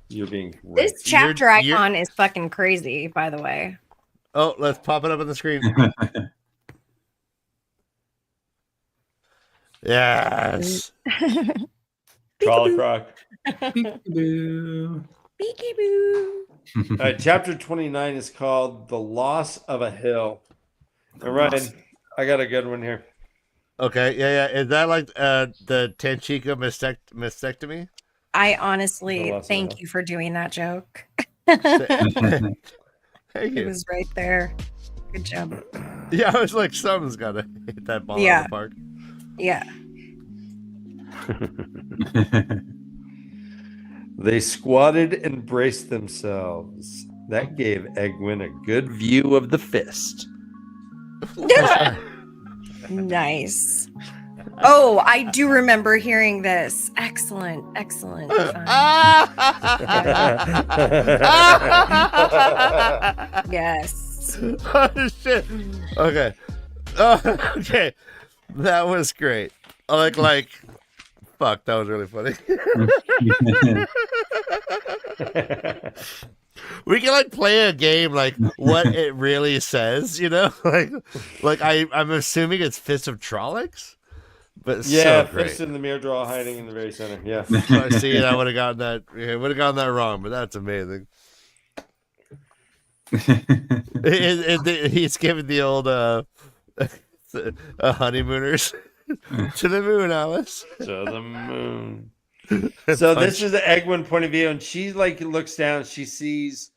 You're being great. This chapter icon is fucking crazy, by the way. Oh, let's pop it up on the screen. Yes. Trolley Croc. Peekaboo. Peekaboo. All right, chapter 29 is called "The Loss of a Hill." All right, I got a good one here. Okay, yeah. Is that like the Tanchico mastectomy? I honestly thank you for doing that joke. Thank It you. was right there. Good job. Yeah, I was like, someone's got to hit that ball out of the park. Yeah. They squatted and braced themselves. That gave Egwin a good view of the fist. Nice. Oh, I do remember hearing this. Excellent. Yes. Oh, shit. Okay. Oh, okay. That was great. Like, fuck, that was really funny. We can like play a game like what it really says, you know? Like I'm assuming it's Fist of Trollocs. But yeah, so great. fist in the mirror draw hiding in the very center. Yeah. I see it. I would have gotten that wrong, but that's amazing. He's giving the old honeymooners to the moon, Alice. To the moon. So this is the Egwin point of view, and she like looks down. She sees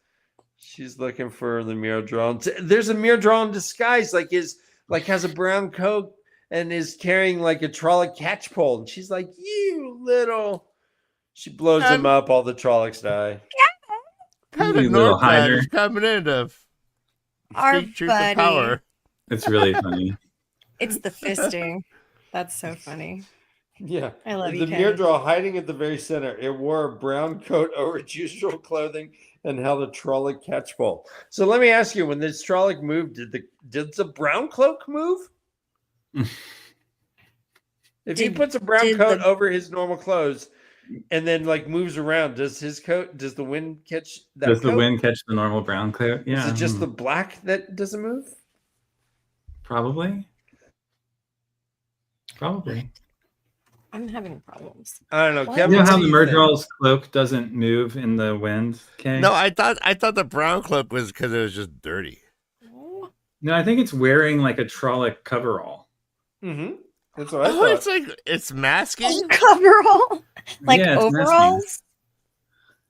she's looking for the mirror draw. There's a mirror draw in disguise, has a brown coat and is carrying like a Trolloc catchpole. And she's like, "You little." She blows him up. All the Trollocs die. Kind of little hider is coming in to speak truth to power. It's really funny. It's the fisting. That's so funny. Yeah, I love you. The mirror draw hiding at the very center. It wore a brown coat over its usual clothing and held a Trolloc catchpole. So let me ask you: when this Trolloc moved, did the brown cloak move? If he puts a brown coat over his normal clothes and then like moves around, does the wind catch that? Does the wind catch the normal brown coat? Yeah. Is it just the black that doesn't move? Probably. I'm having problems. I don't know. What? Kevin, You know how the Murdrill's cloak doesn't move in the wind? Okay. No, I thought the brown cloak was because it was just dirty. No, I think it's wearing like a Trolloc coverall. Mm-hmm. That's what I thought. It's masking. Coverall, like Yeah, it's overalls.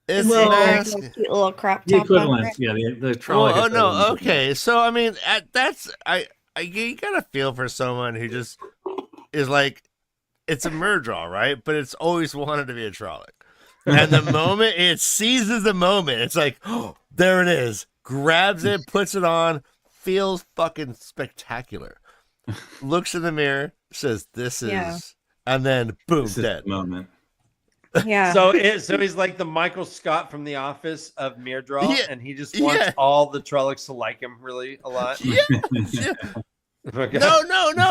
It's Little cute little crop The top. equivalent, yeah, the Trolloc. Oh no, okay. So I mean, you gotta feel for someone who just is like, it's a Murdrall, right? But it's always wanted to be a Trolloc. And the moment it seizes the moment, it's like, oh, there it is. Grabs it, puts it on, feels fucking spectacular. Looks in the mirror, says, "This is," and then boom, dead. Moment. Yeah. So he's like the Michael Scott from The Office of Murdrall, and he just wants all the Trollocs to like him really a lot. Yeah. Okay. No.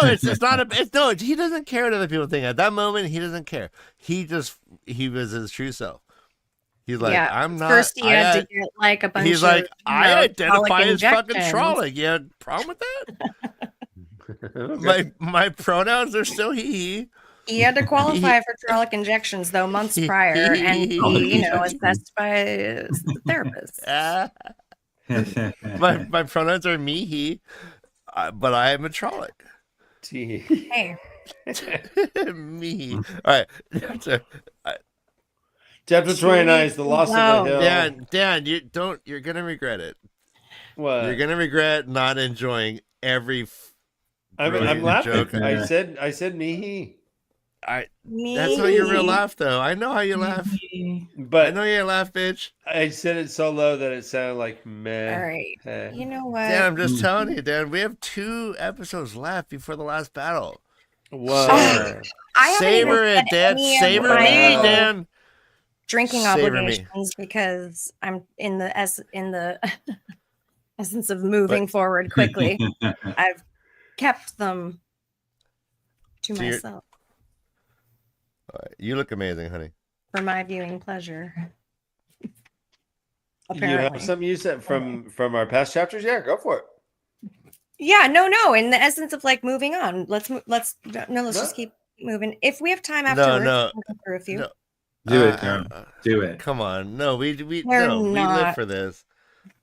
It's not no. He doesn't care what other people think. At that moment, he doesn't care. He was his true self. He's like, I'm not. First, he had to get like a bunch. He's like, I identify as fucking injections. Trolloc. You had a problem with that? My pronouns are still he. He had to qualify for Trolloc injections though months prior, and he, assessed by a therapist. My pronouns are me, he, but I am a Trolloc. Hey, me. All right. Chapter 29 is the loss of the hill. Dan, you're gonna regret it. What? You're gonna regret not enjoying every. I'm laughing. Joke. I said me. That's not your real laugh, though. I know how you laugh, but I know you laugh, bitch. I said it so low that it sounded like meh. All right. You know what? Dan, I'm just telling you, Dan. We have 2 episodes left before the last battle. Whoa! Savor it, Dan. Savor me, Dan. drinking Savor me. obligations because I'm in the essence of moving forward quickly. I've kept them to So you're- myself All right. You look amazing, honey. for my viewing pleasure. You Apparently. have some use that from our past chapters? Yeah, go for it. Yeah, no. In the essence of like moving on, let's just keep moving. If we have time afterwards, no. we'll go through a few. No. Do it, Karen. Do it. Come on. No, we They're we live not for this.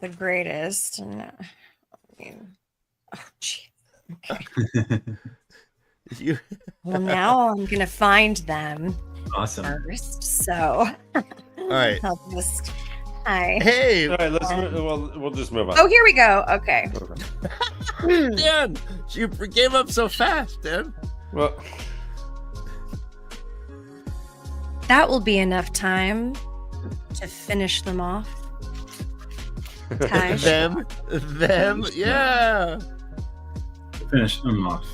the greatest. No. I mean, oh, gee. Okay. You Well, now I'm gonna find them Awesome. first. So, all right. I'll just. Hi. Hey, All right, we'll just move on. Oh, here we go. Okay. Dan, you gave up so fast, Dan. Well, That will be enough time to finish them off. Taj. them, yeah. Finish them off.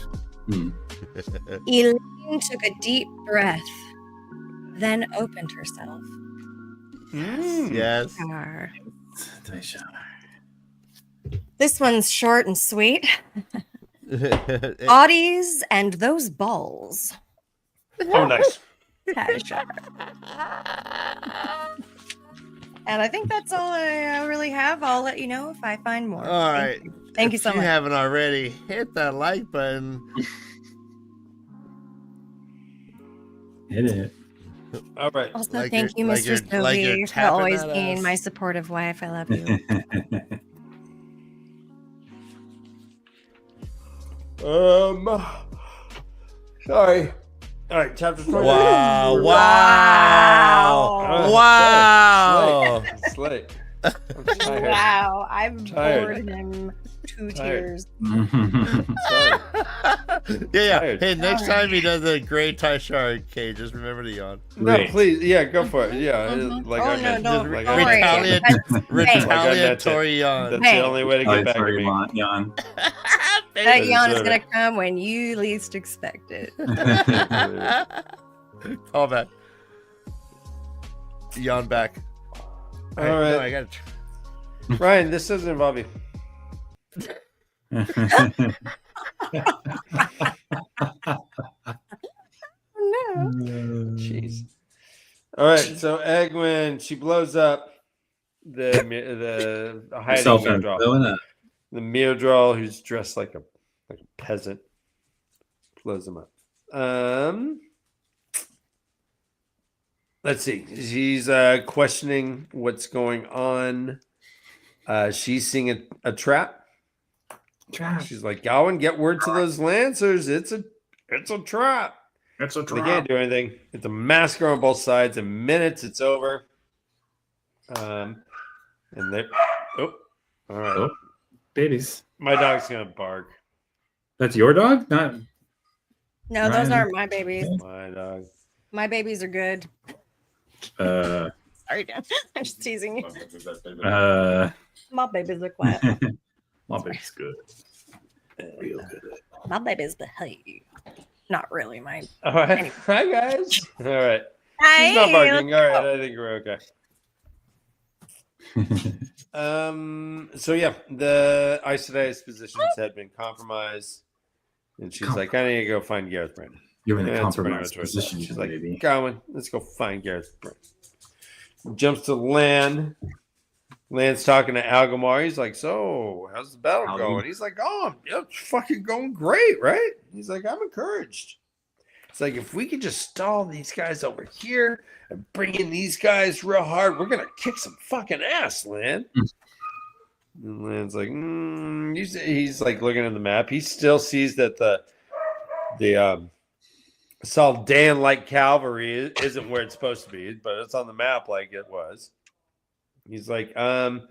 Elaine took a deep breath, then opened herself. Yes. Taisha. This one's short and sweet. Bodies and those balls. oh, nice. Tasha. And I think that's all I really have. I'll let you know if I find more. All right. Thank you If so you much. haven't already, hit that like button. Hit it. All right. Also, Like thank you're- you, like Mr. you're- like you're Stovey, for tapping always that being ass. my supportive wife. I love you. Sorry. All right, chapter 20. Wow! Wow. Wow! It's late. I'm tired. Wow, I've Tired. bored him to Tired. tears. Sorry. Yeah. Tired. Hey, next time he does a great Taishar, okay, just remember to yawn. No, Great. please. Yeah, go for it. Yeah. Mhm. Like Oh, I no, meant. don't Like don't worry. Retaliate. Hey, Retaliatory yawn. That's Hey. the only way to get back at me. Jan. that yawn is Deserve gonna come when you least expect it. Call back. Yawn back. All No, right. I got Ryan, this doesn't involve you. No. Jeez. All right. So Egwin, she blows up the hiding Cell phone Meadral. blowing up. The Meadral, who's dressed like a peasant, blows him up. Let's see. She's questioning what's going on. She's seeing a trap. She's like, Gowan, get word to those lancers. It's a trap. It's a They can't do anything. It's a massacre on both sides. In minutes, it's over. And they all right. Oh, babies. My dog's gonna bark. That's your dog? Not No, those Ryan. aren't my babies. My dog. My babies are good. Sorry, Dan. I'm just teasing you. My babies are quiet. my baby's good. Real good. My babies behave. Not really. My All right. Anyway. Hi guys. All right. She's not barking. All right. I think we're okay. So yeah, the Aes Sedai's positions had been compromised, and she's like, I need to go find Gareth Brandon. You're in a That's compromised pretty much what it position, She's like, baby. Gowan, let's go find Gareth Brandon. Jumps to Lan. Lan's talking to Algamar. He's like, so how's the battle Algamar. going? He's like, oh, it's fucking going great, right? He's like, I'm encouraged. It's like, if we could just stall these guys over here and bring in these guys real hard, we're going to kick some fucking ass, Lan. And Lan's like, he's like looking at the map. He still sees that the Saldan like cavalry isn't where it's supposed to be, but it's on the map like it was. He's like, and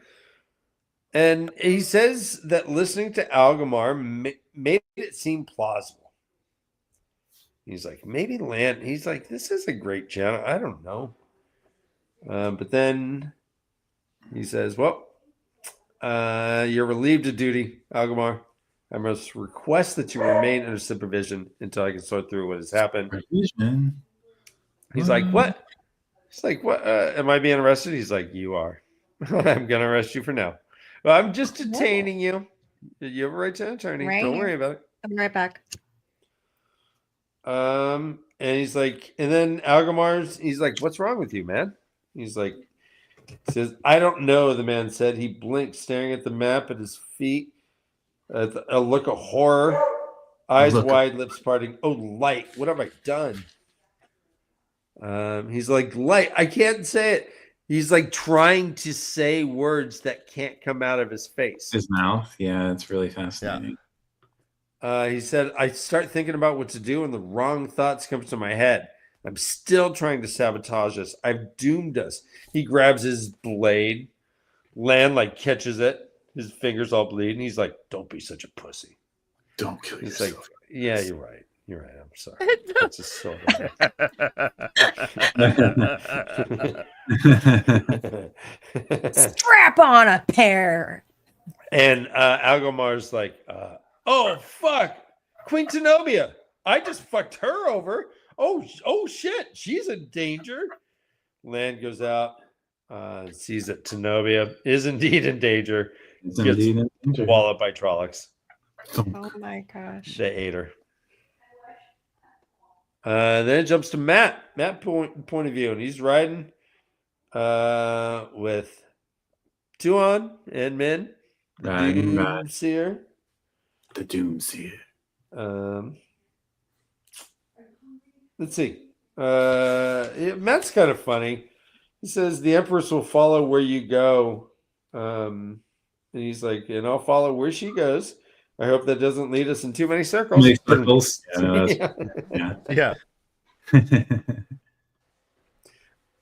he says that listening to Algamar made it seem plausible. He's like, maybe Lan. He's like, this is a great channel. I don't know. But then he says, well, you're relieved of duty, Algamar. I must request that you remain under supervision until I can sort through what has happened. Provision. He's like, what? He's like, what? Am I being arrested? He's like, you are. I'm going to arrest you for now. Well, I'm just detaining you. You have a right to an attorney. Right Don't here. worry about it. I'm right back. And he's like, and then Algamar's, he's like, what's wrong with you, man? He's like, says, I don't know, the man said. He blinked, staring at the map at his feet. A look of horror. Eyes wide, lips parting. Oh, light. What have I done? He's like, light. I can't say it. He's like trying to say words that can't come out of his face. His mouth. Yeah, it's really fascinating. Yeah. He said, I start thinking about what to do and the wrong thoughts come to my head. I'm still trying to sabotage us. I've doomed us. He grabs his blade. Land like catches it. His fingers all bleed. And he's like, don't be such a pussy. Don't kill He's yourself. like, yeah, you're right. You're right. I'm sorry. That's just so bad. Strap on a pair. And Algomar's like, oh, fuck. Queen Tenobia. I just fucked her over. Oh, shit. She's in danger. Land goes out. Sees that Tenobia is indeed in danger. Gets walloped by Trollocs. Oh my gosh. They ate her. Then it jumps to Matt. Matt point of view, and he's riding with Tuon and Min. The Doomseer. The Doomseer. Let's see. Matt's kind of funny. He says the Empress will follow where you go. And he's like, and I'll follow where she goes. I hope that doesn't lead us in too many circles. Yeah.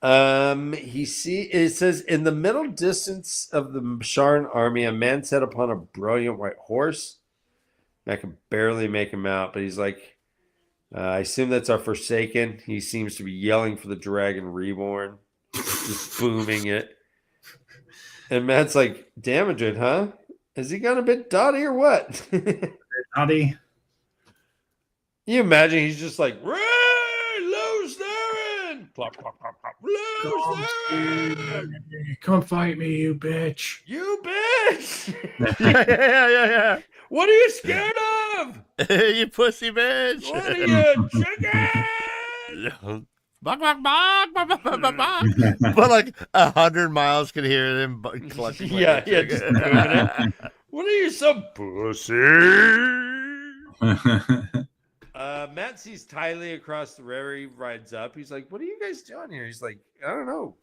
It says in the middle distance of the Sharn army, a man sat upon a brilliant white horse. I can barely make him out, but he's like, I assume that's our Forsaken. He seems to be yelling for the Dragon Reborn, just booming it. And Matt's like, damaging, huh? Has he gone a bit dotty or what? Dotty. You imagine he's just like, Ray, Lowe's Theron! Plop, plop, plop, plop. Lowe's Theron! Come fight me, you bitch. You bitch! yeah. What are you scared of? You pussy bitch. What are you, chicken? Bark, bark, bark, bark, bark, bark, bark. But like 100 miles could hear them clucking. Yeah, just moving it. What are you, some pussy? Matt sees Tylee across the river. He rides up. He's like, what are you guys doing here? He's like, I don't know.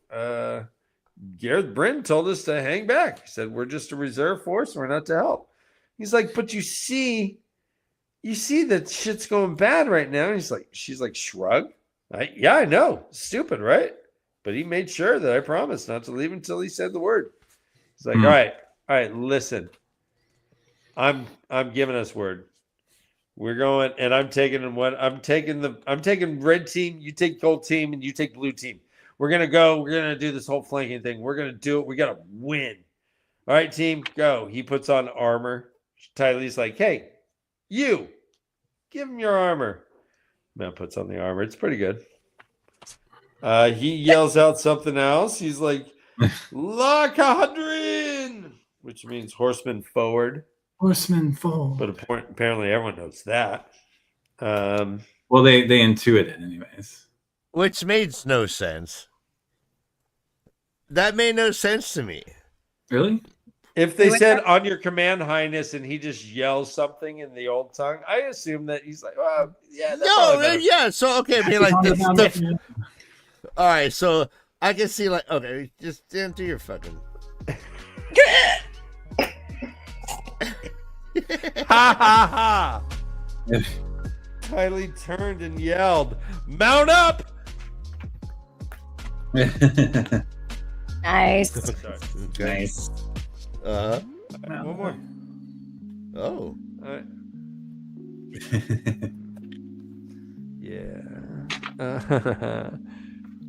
Gareth Bryn told us to hang back. He said, we're just a reserve force. We're not to help. He's like, but you see that shit's going bad right now. And she's like, shrug. Yeah, I know. Stupid, right? But he made sure that I promised not to leave until he said the word. He's like, all right, listen. I'm giving us word. We're going, and I'm taking red team, you take gold team, and you take blue team. We're gonna do this whole flanking thing. We're gonna do it. We gotta win. All right, team, go. He puts on armor. Tylee's like, hey, you give him your armor. Matt puts on the armor. It's pretty good. He yells out something else. He's like, La Cadrin, which means horseman forward. Horseman forward. But apparently everyone knows that. Well, they intuit it anyways. Which made no sense. That made no sense to me. Really? If they said on your command, Highness, and he just yells something in the old tongue, I assume that he's like, well, yeah. So okay, I mean, like all right, so I can see like, okay, just do your fucking. Ha ha ha! Kylie turned and yelled, "Mount up!" Nice. Nice. One more. Oh. All right. Yeah.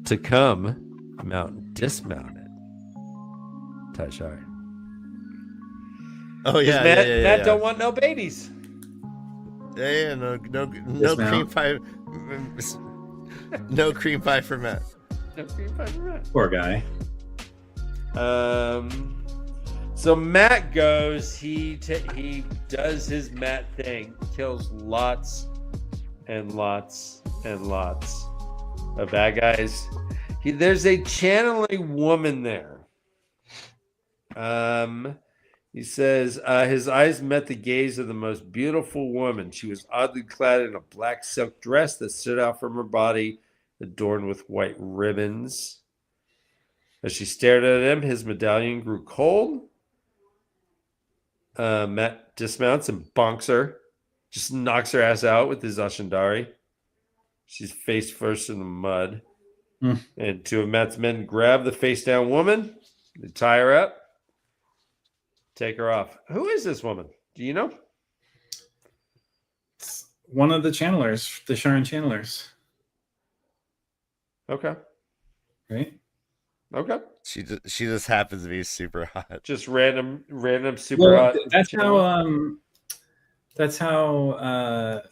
To come, mount dismounted. Tashar. Oh yeah, Matt don't want no babies. No cream pie. No cream pie for Matt. No cream pie for Matt. Poor guy. So Matt goes. He does his Matt thing. Kills lots and lots and lots of bad guys. There's a channeling woman there. He says his eyes met the gaze of the most beautiful woman. She was oddly clad in a black silk dress that stood out from her body, adorned with white ribbons. As she stared at him, his medallion grew cold. Matt dismounts and bonks her. Just knocks her ass out with his Ashendari. She's face first in the mud. And two of Matt's men grab the face down woman. They tie her up. Take her off. Who is this woman? Do you know? It's one of the channelers, the Sharon channelers. Okay. Right? Okay. She just happens to be super hot. Just random super hot. That's how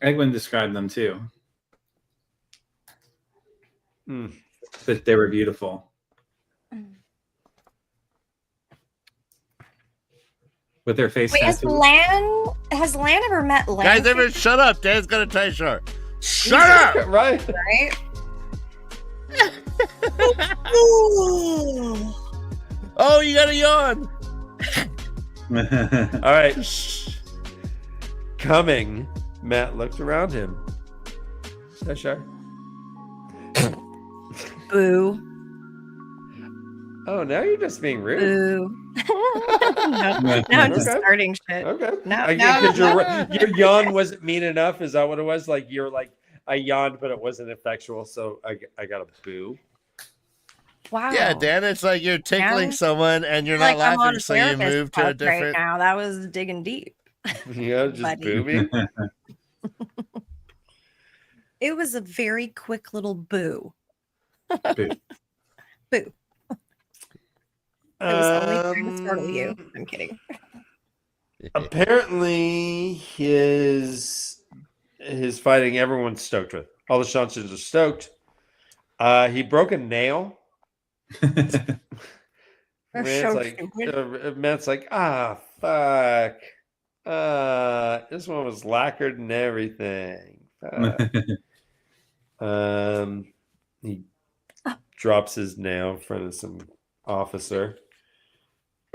Egwin described them too. That they were beautiful. With their face. Wait, has Lan ever met Lan? Guys, everyone shut up. Dan's got a tight shirt. Shut up! Right? Oh, you got a yawn. All right. Coming, Matt looked around him. Sure. Boo. Oh, now you're just being rude. Boo. no, I'm just starting shit. Okay. No, your yawn wasn't mean enough. Is that what it was? Like you're like, I yawned, but it wasn't effectual, so I got a boo. Wow. Yeah, Dan, it's like you're tickling someone and you're not laughing, so you move to a different. Right now, that was digging deep. Yeah, just booby. It was a very quick little boo. Boo. Boo. I was only trying to startle you. I'm kidding. Apparently, his fighting, everyone's stoked with. All the Shaunsons are stoked. He broke a nail. Matt's like, fuck. This one was lacquered and everything. He drops his nail in front of some officer.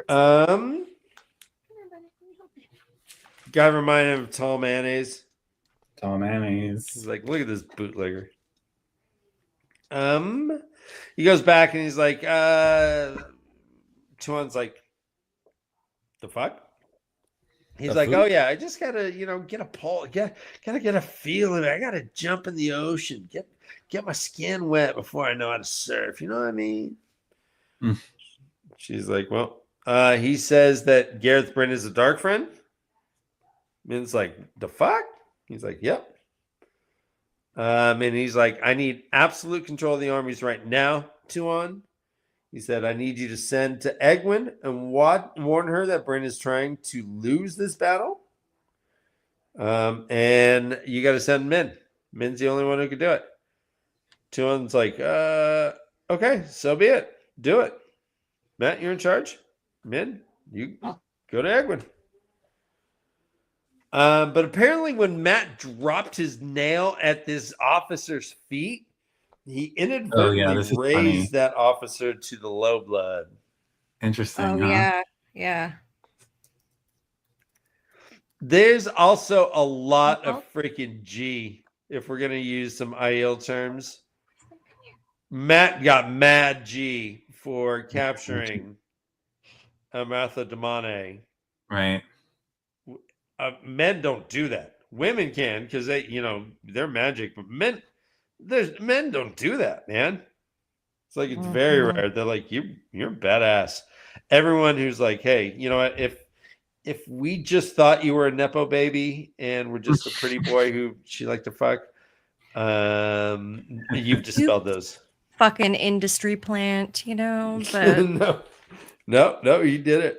Guy reminded him of Tall Mayonnaise. Tall Mayonnaise. He's like, look at this bootlegger. He goes back and he's like, Chuan's like, the fuck? He's like, oh yeah, I just gotta, get a pull, gotta get a feel of it. I gotta jump in the ocean, get my skin wet before I know how to surf. You know what I mean? She's like, well, he says that Gareth Bryn is a dark friend. Min's like, the fuck? He's like, yep. And he's like, I need absolute control of the armies right now, Tuan. He said, I need you to send to Egwin and warn her that Bryn is trying to lose this battle. And you got to send Min. Min's the only one who could do it. Tuan's like, okay, so be it. Do it. Matt, you're in charge. Min, you go to Egwin. But apparently when Matt dropped his nail at this officer's feet, he inadvertently raised that officer to the low blood. Interesting. Oh, yeah. There's also a lot of freaking G, if we're going to use some IL terms. Matt got mad G for capturing Amartha Damane. Right. Men don't do that. Women can because they're magic, but men don't do that, man. It's like it's very rare. They're like, you're badass. Everyone who's like, hey, you know what? If we just thought you were a nepo baby and we're just a pretty boy who she liked to fuck, you've dispelled those. Fucking industry plant, but no, you did it.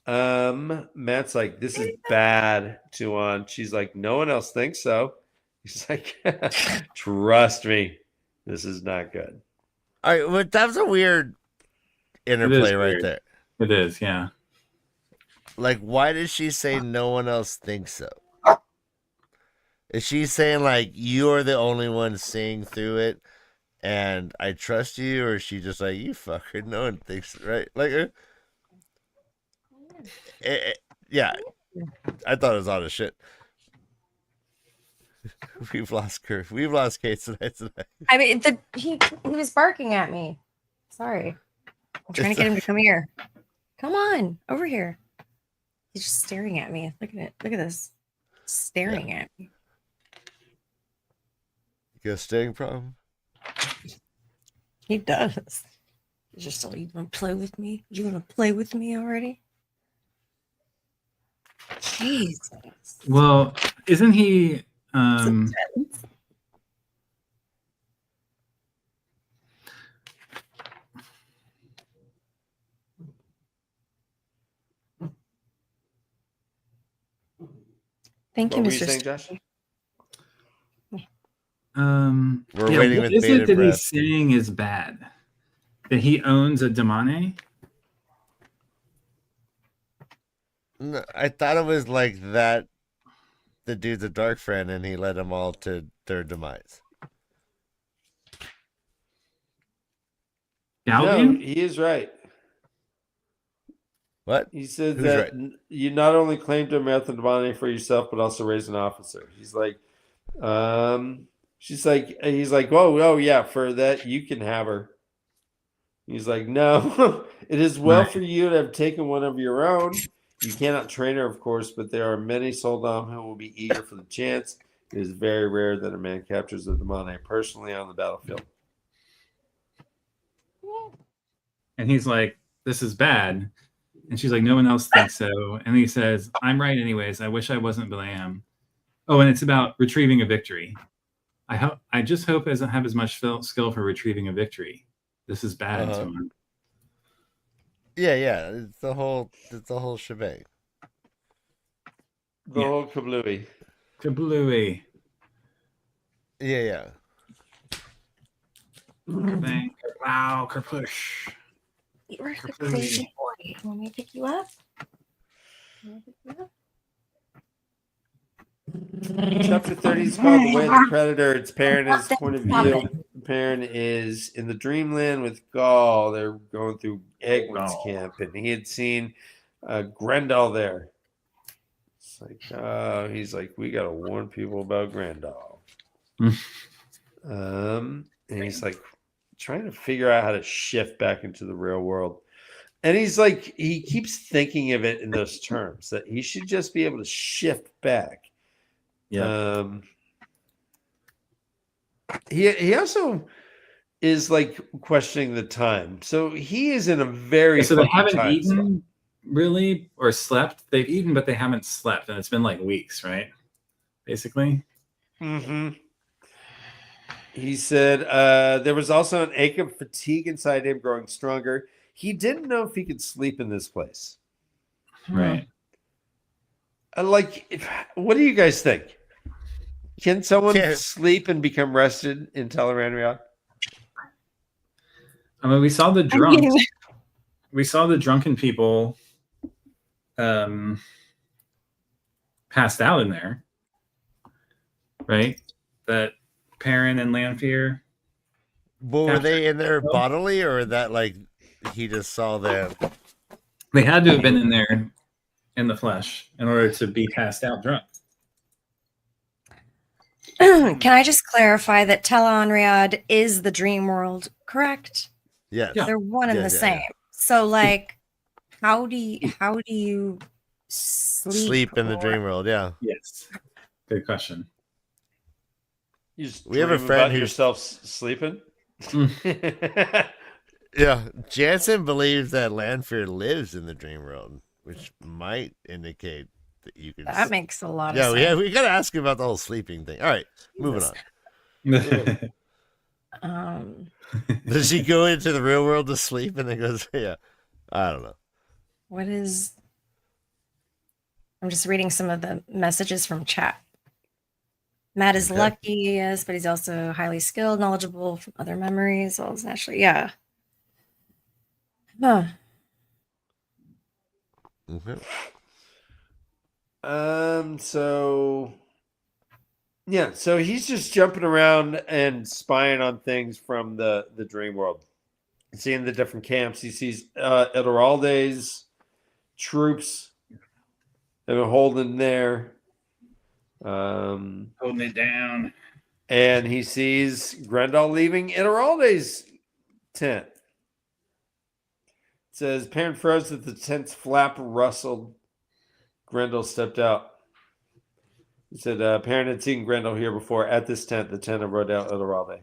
Matt's like, this is bad, Tuan. She's like, no one else thinks so. He's like, trust me. This is not good. All right, well, that was a weird interplay right there. It is, yeah. Like, why does she say no one else thinks so? Is she saying like you're the only one seeing through it, and I trust you, or is she just like you fucker? No one thinks right. Like, yeah, I thought it was all the shit. We've lost Kate tonight. I mean, he was barking at me. Sorry, I'm trying to get him to come here. Come on, over here. He's just staring at me. Look at it. Look at this. Staring at me. You got a staring problem? He does. He's just like, you want to play with me? You want to play with me already? Jeez. Well, isn't he? Thank you, What were Mr. you saying, Josh? We're waiting what with is it bated that breath. he's saying is bad? That he owns a demone? No, I thought it was like that. The dude's a dark friend, and he led them all to their demise. Galvian? No, he is right. What? He said Who's that right? you not only claim to have demonic for yourself, but also raise an officer. He's like, he's like, oh yeah, for that you can have her. He's like, no, it is well for you to have taken one of your own. You cannot train her, of course, but there are many Soldam who will be eager for the chance. It is very rare that a man captures a demonic personally on the battlefield. And he's like, this is bad. And she's like, no one else thinks so. And he says, I'm right anyways. I wish I wasn't, but I am. Oh, and it's about retrieving a victory. I just hope I doesn't have as much skill for retrieving a victory. This is bad to him. Yeah. It's the whole shebang. The whole kablooey. Kablooey. Yeah. Bang, wow, kerpush. You're a crazy boy. Want me to pick you up? Chapter 30 is called The Way of the Predator. It's Perrin his point of view. Perrin is in the dreamland with Gaul. They're going through Egwin's camp, and he had seen Grendel there. It's like, he's like, we got to warn people about Grendel. And he's like trying to figure out how to shift back into the real world. And he's like, he keeps thinking of it in those terms that he should just be able to shift back. Yeah. He also is like questioning the time. So he is in a very so they haven't time eaten slot. Really or slept. They've eaten, but they haven't slept, and it's been like weeks, right? Basically. Mm-hmm. He said there was also an ache of fatigue inside him growing stronger. He didn't know if he could sleep in this place. Right. What do you guys think? Can someone sleep and become rested in Tel'aran'rhiod? I mean, we saw the drunks. We saw the drunken people passed out in there, right? That Perrin and Lanfear. Well, were they in there bodily, or that like he just saw them? They had to have been in there in the flesh in order to be passed out drunk. Can I just clarify that Tel'aran'rhiod is the dream world, correct? Yes. Yeah. They're one and the same. So like how do you sleep in the dream world? Yeah. Yes. Good question. We have a friend who's yourself sleeping. Yeah, Jansen believes that Lanfear lives in the dream world, which might indicate that you can. That makes a lot of sense. Yeah, we gotta ask you about the whole sleeping thing. All right, moving on. Does she go into the real world to sleep and then goes? Yeah, I don't know. What is? I'm just reading some of the messages from chat. Matt is Okay. lucky, yes, but he's also highly skilled, knowledgeable from other memories, as well as naturally. Yeah. Huh. Okay. So yeah, so he's just jumping around and spying on things from the dream world, seeing the different camps. He sees Edelralde's troops that are holding there. Holding it down. And he sees Grendel leaving Edelralde's tent. It says, Perrin froze that the tent's flap rustled. Grendel stepped out. He said, Perrin had seen Grendel here before at this tent, the tent of Rodel Edelralde.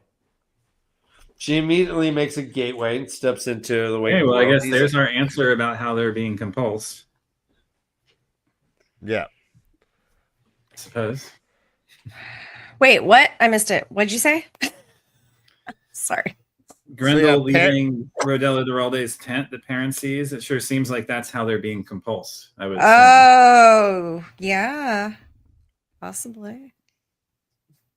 She immediately makes a gateway and steps into the way. Hey, well, I guess there's our answer about how they're being compulsed. Yeah. I suppose. Wait, what? I missed it. What'd you say? Sorry. Grendel leaving Rodel Edelralde's tent that Perrin sees. It sure seems like that's how they're being compulsed. I would. Oh, yeah. Possibly.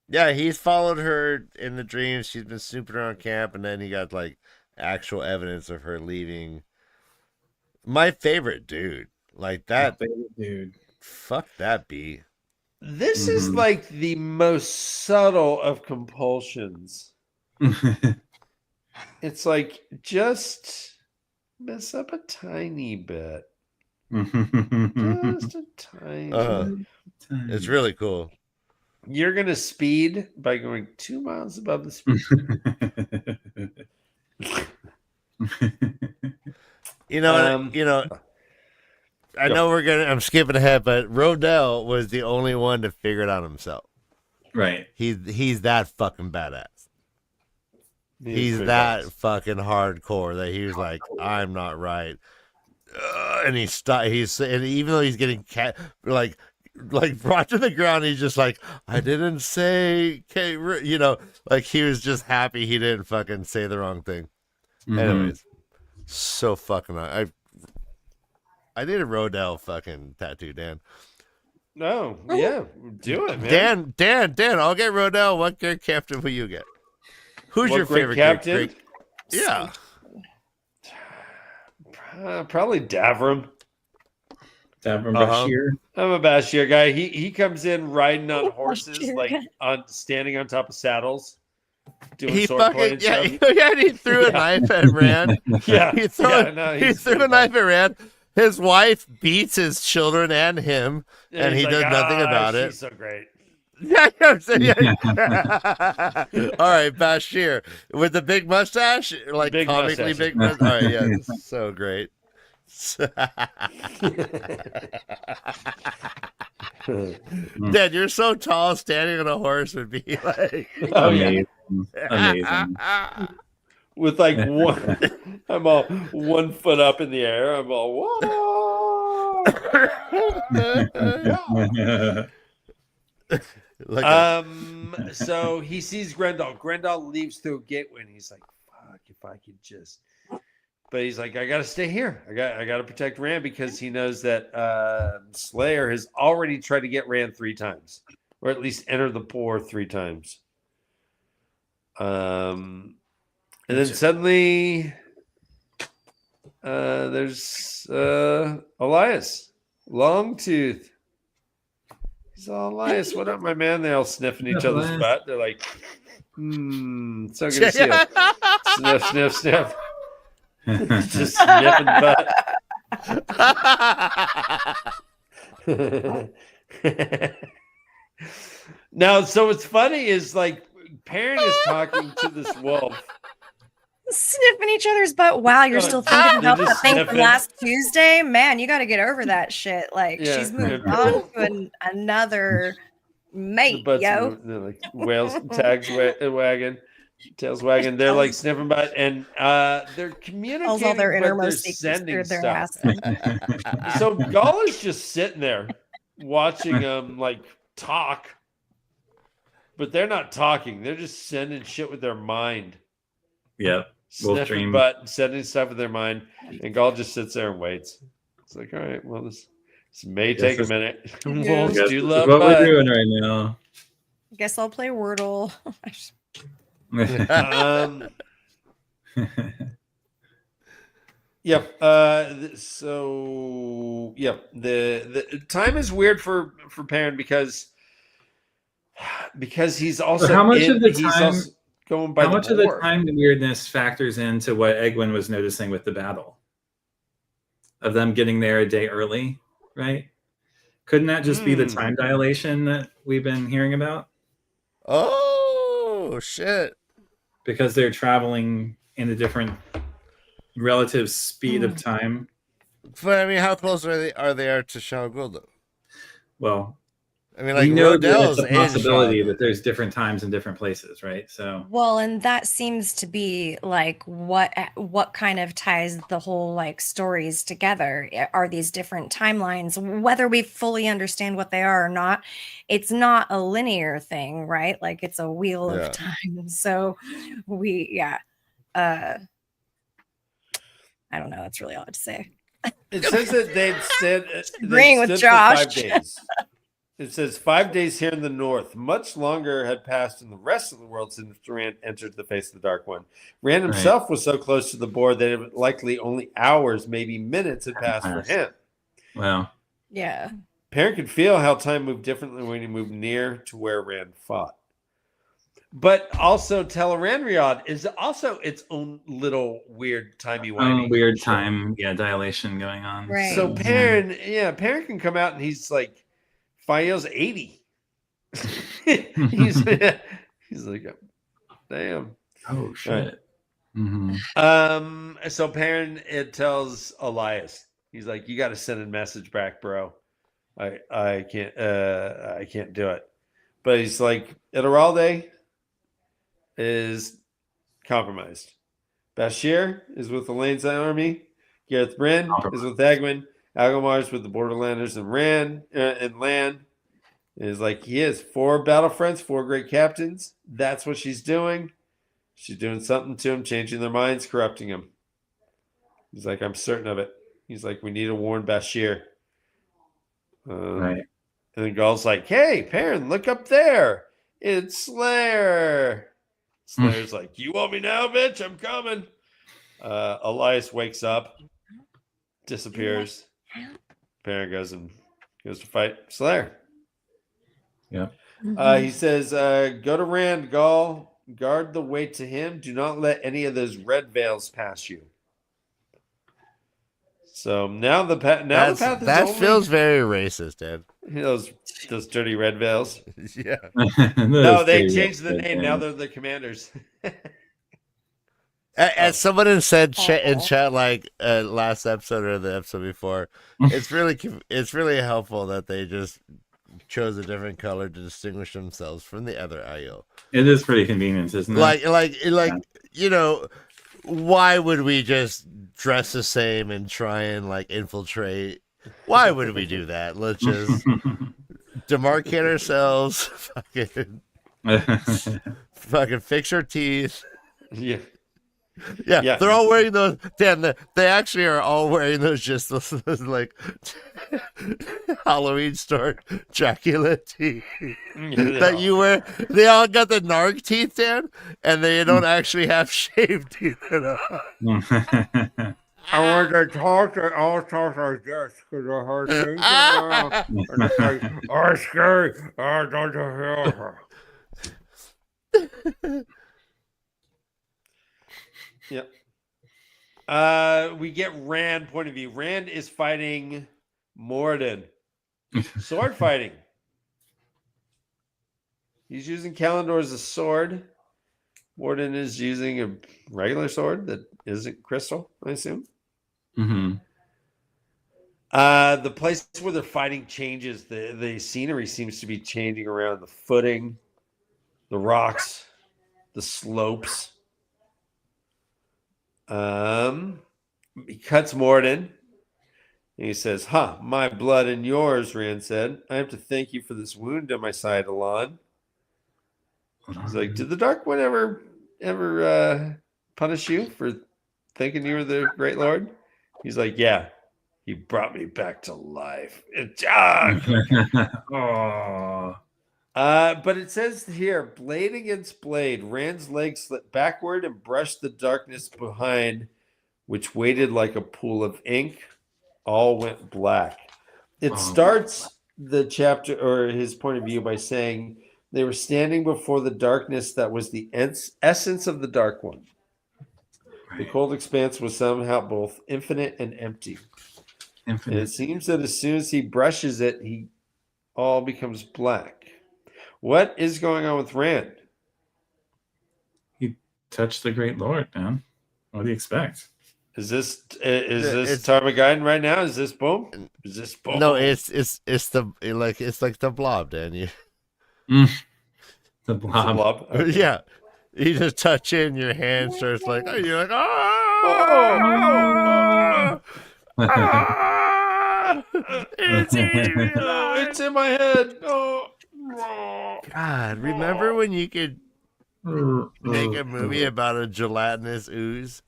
Yeah, he's followed her in the dreams. She's been snooping around camp, and then he got like actual evidence of her leaving. My favorite dude, like that. My favorite dude. Fuck that B. This is like the most subtle of compulsions. It's like just mess up a tiny bit. Just a tiny bit. It's really cool. You're going to speed by going 2 miles above the speed. I know I'm skipping ahead, but Rodel was the only one to figure it out himself. Right. He's that fucking badass. He's that fucking hardcore that he was like, I'm not right. And and even though he's getting like brought to the ground, he's just like, I didn't say, like he was just happy he didn't fucking say the wrong thing. Anyways, so fucking, I need a Rodel fucking tattoo, Dan. No, yeah, do it, man. Dan, I'll get Rodel. What great captain will you get? Who's your favorite captain? Yeah. Probably Davram. Bashir. I'm a Bashir guy. He comes in riding on horses, standing on top of saddles, doing swordplay and stuff. And he threw a knife at Rand. He threw a knife at Rand. His wife beats his children and him, and he does nothing about it. She's so great. Yeah, I'm saying, All right, Bashir with the big mustache, like big comically mustache. Big mustache. All right, yeah, this is so great. Dad, you're so tall. Standing on a horse would be like, amazing. With like I'm all 1 foot up in the air. I'm all whoa. So he sees Grendel. Grendel leaves through a gateway, and he's like, "Fuck! If I could just." But he's like, "I gotta stay here. I got to protect Rand because he knows that Slayer has already tried to get Rand 3 times, or at least enter the poor 3 times." And then suddenly, there's Elias, Longtooth. Elias, what up, my man? They all sniffing each other's butt. They're like, so good to see you. Sniff, sniff, sniff. Just sniffing butt. Now, so what's funny is like Perrin is talking to this wolf. Sniffing each other's butt. Wow, you're still thinking about the thing from last Tuesday? Man, you got to get over that shit. Like, she's moved on to another mate, yo. Like whales, tails wagging. They're like sniffing butt, and they're communicating, all their but they're sending stuff. So Gall is just sitting there watching them like talk, but they're not talking. They're just sending shit with their mind. Yep. Sniffing butt and sending stuff with their mind, and Gall just sits there and waits. It's like, all right, well, this may take a minute. Wolves do love what butt. we're doing right now. Guess I'll play Wordle. Yep. So yep. The time is weird for Perrin because he's also how much of the he's time? Also going by how the much of the board. time the weirdness factors into what Egwin was noticing with the battle of them getting there a day early, right? Couldn't that just be the time dilation that we've been hearing about? Oh shit! Because they're traveling in a different relative speed of time. But I mean, how close are they to Shao Guldo? Well, I mean, like we know that Rodell's it's a possibility that there's different times in different places, right? So well, and that seems to be like what kind of ties the whole like stories together are these different timelines, whether we fully understand what they are or not. It's not a linear thing, right? Like it's a wheel of time. So I don't know. It's really odd to say. It says that they'd said agreeing with Josh. For 5 days. It says 5 days here in the north. Much longer had passed in the rest of the world since Rand entered the face of the Dark One. Rand himself was so close to the board that it likely only hours, maybe minutes, had passed for him. Wow. Yeah. Perrin could feel how time moved differently when he moved near to where Rand fought. But also, Tel'aran'rhiod is also its own little weird timey-wimey. Weird time, dilation going on. Right. So Perrin can come out and he's like, Fael's 80. he's like, damn. Oh shit. Right. So Perrin tells Elias, he's like, you got to send a message back, bro. I can't do it. But he's like, Ediralde is compromised. Bashir is with Elaine's army. Gareth Bryn is with Egwin. Agomar's with the Borderlanders and Lan. Is like he has 4 battlefronts, 4 great captains. That's what she's doing. She's doing something to him, changing their minds, corrupting him. He's like, I'm certain of it. He's like, we need to warn Bashir. Right. And then Gaul's like, hey, Perrin, look up there. It's Slayer. Slayer's like, you want me now, bitch? I'm coming. Elias wakes up, disappears. Perrin goes to fight Slayer. Yeah. He says, go to Rand, Gaul. Guard the way to him. Do not let any of those red veils pass you. So now the path is that only... feels very racist, Dad. Those dirty red veils. Yeah. No, they changed the name. Now they're the commanders. As someone had said in chat, like last episode or the episode before, it's really helpful that they just chose a different color to distinguish themselves from the other Aiel. It is pretty convenient, isn't it? Like you know, why would we just dress the same and try and like infiltrate? Why would we do that? Let's just demarcate ourselves, fucking fix our teeth. Yeah. Yeah, they're all wearing those. Damn, they actually are all wearing those just those like Halloween store Dracula teeth that you wear. They all got the narc teeth, Dan, and they don't actually have shaved teeth at all. I want to talk to all talk like this because I heard things. I'm scared. I don't hear. Yep. We get Rand point of view. Rand is fighting Moradin. Sword fighting. He's using Kalendor as a sword. Moradin is using a regular sword that isn't crystal, I assume. Mm-hmm. The place where they're fighting changes. The scenery seems to be changing around the footing, the rocks, the slopes. He cuts Moradin. And he says, my blood and yours, Rand said. I have to thank you for this wound on my side, Alon. He's like, did the Dark One ever punish you for thinking you were the Great Lord? He's like, yeah. He brought me back to life. Oh. But it says here, blade against blade, Rand's legs slipped backward and brushed the darkness behind, which waited like a pool of ink. All went black. It starts the chapter or his point of view by saying they were standing before the darkness that was the essence of the Dark One. The cold expanse was somehow both infinite and empty. And it seems that as soon as he brushes it, he all becomes black. What is going on with Rand? He touched the Great Lord, man. What do you expect? Is this Tarmogoyf right now? Is this boom? Is this boom? No, it's like the blob, Dan. The blob. Okay. Yeah. You just touch it and your hand starts like, oh, you're like, It's in my head. God, remember when you could make a movie about a gelatinous ooze?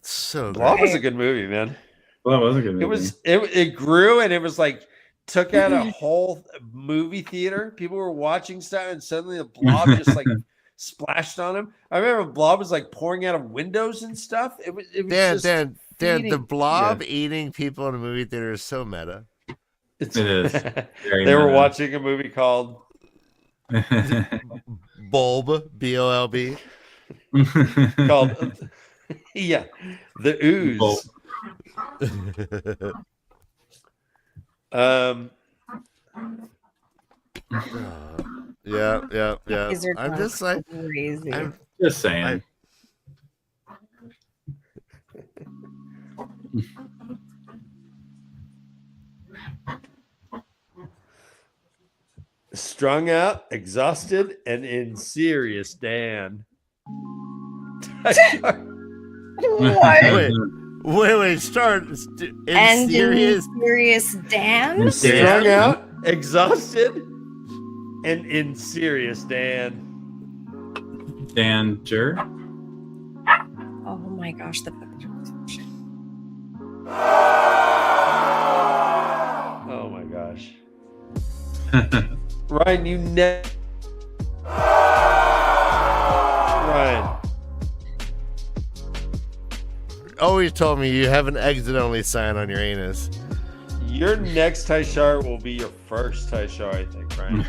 So Blob was a good movie, man. Well, it was a good movie. It grew and it was like took out a whole movie theater. People were watching stuff and suddenly the blob just like splashed on him. I remember Blob was like pouring out of windows and stuff. It was Dan, the blob eating people in a movie theater is so meta. It is. They were watching a movie called Bulb, B-O-L-B. called The Ooze. Yeah. I'm just like crazy. I'm just saying. Strung out, exhausted, and in serious, Dan. Wait, start in serious Dan? Strung out, exhausted, and in serious, Dan. Danger. Oh my gosh, the Oh my gosh. Ryan, you Ryan. Always told me you have an exit only sign on your anus. Your next Taishar will be your first Taishar, I think, Ryan.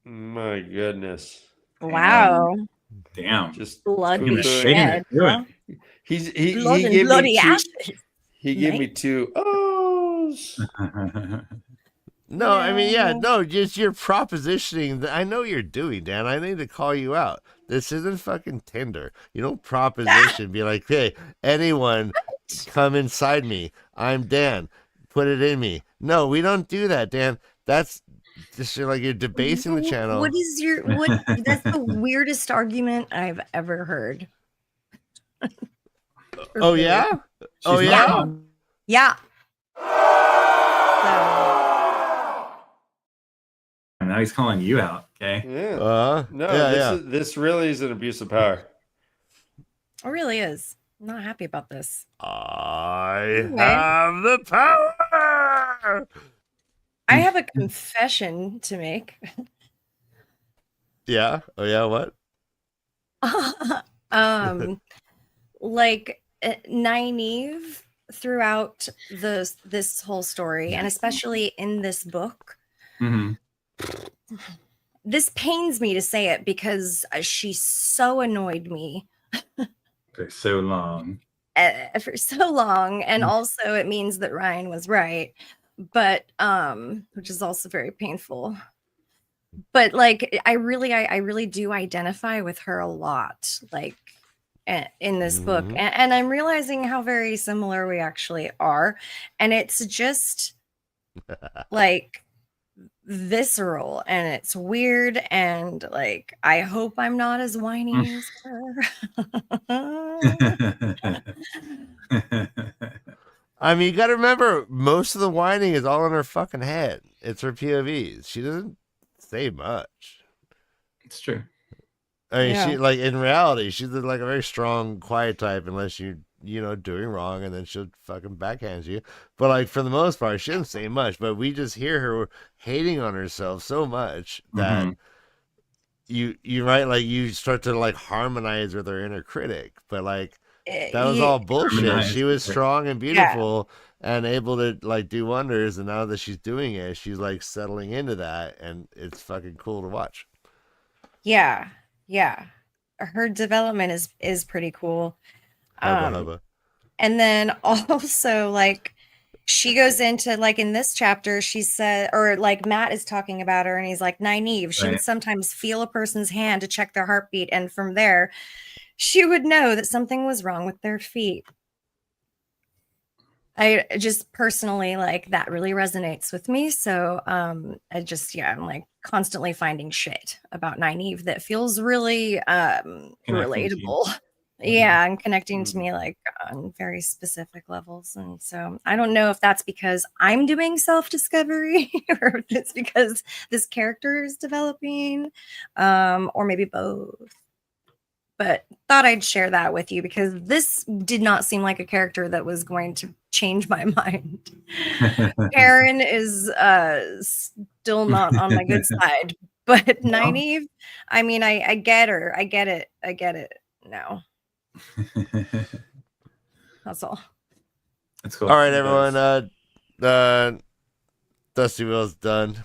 My goodness. Wow. Damn. Just blood He shed. he Blood and gave bloody me two, ashes. he gave me two O's. No, I mean, just your propositioning. I know you're doing, Dan. I need to call you out. This isn't fucking Tinder. You don't proposition, be like, hey, anyone come inside me. I'm Dan. Put it in me. No, we don't do that, Dan. That's just like you're debasing the channel. What? That's the weirdest argument I've ever heard. Oh, yeah? Oh, She's yeah? not- Yeah. And now he's calling you out, okay? Yeah. This really is an abuse of power. It really is. I'm not happy about this. I have the power. I have a confession to make. Yeah. Oh, yeah. What? Like naive throughout this whole story, and especially in this book. Mm-hmm. This pains me to say it because she so annoyed me For so long. for so long, and also it means that Ryan was right, but which is also very painful. But like I really do identify with her a lot, like in this book, and I'm realizing how very similar we actually are, and it's just like visceral and it's weird, and like I hope I'm not as whiny as her. I mean, you got to remember, most of the whining is all in her fucking head. It's her POVs. She doesn't say much. It's true. I mean, she like in reality, she's like a very strong, quiet type, unless you doing wrong, and then she'll fucking backhand you. But like for the most part, she doesn't say much. But we just hear her hating on herself so much that you right, like you start to like harmonize with her inner critic. But like that was all bullshit. She was strong and beautiful and able to like do wonders, and now that she's doing it, she's like settling into that, and it's fucking cool to watch. Yeah. Her development is pretty cool. Hubba. And then also like she goes into like in this chapter, she said, or like Matt is talking about her and he's like, Nynaeve, she would sometimes feel a person's hand to check their heartbeat. And from there, she would know that something was wrong with their feet. I just personally like that really resonates with me. So I'm like constantly finding shit about Nynaeve that feels really relatable. Yeah, and connecting to me like on very specific levels. And so I don't know if that's because I'm doing self-discovery or if it's because this character is developing, or maybe both. But thought I'd share that with you because this did not seem like a character that was going to change my mind. Karen is still not on my good side, but Nynaeve, I mean, I get her. I get it now. That's all. That's cool. All right, everyone. Dusty Will's done.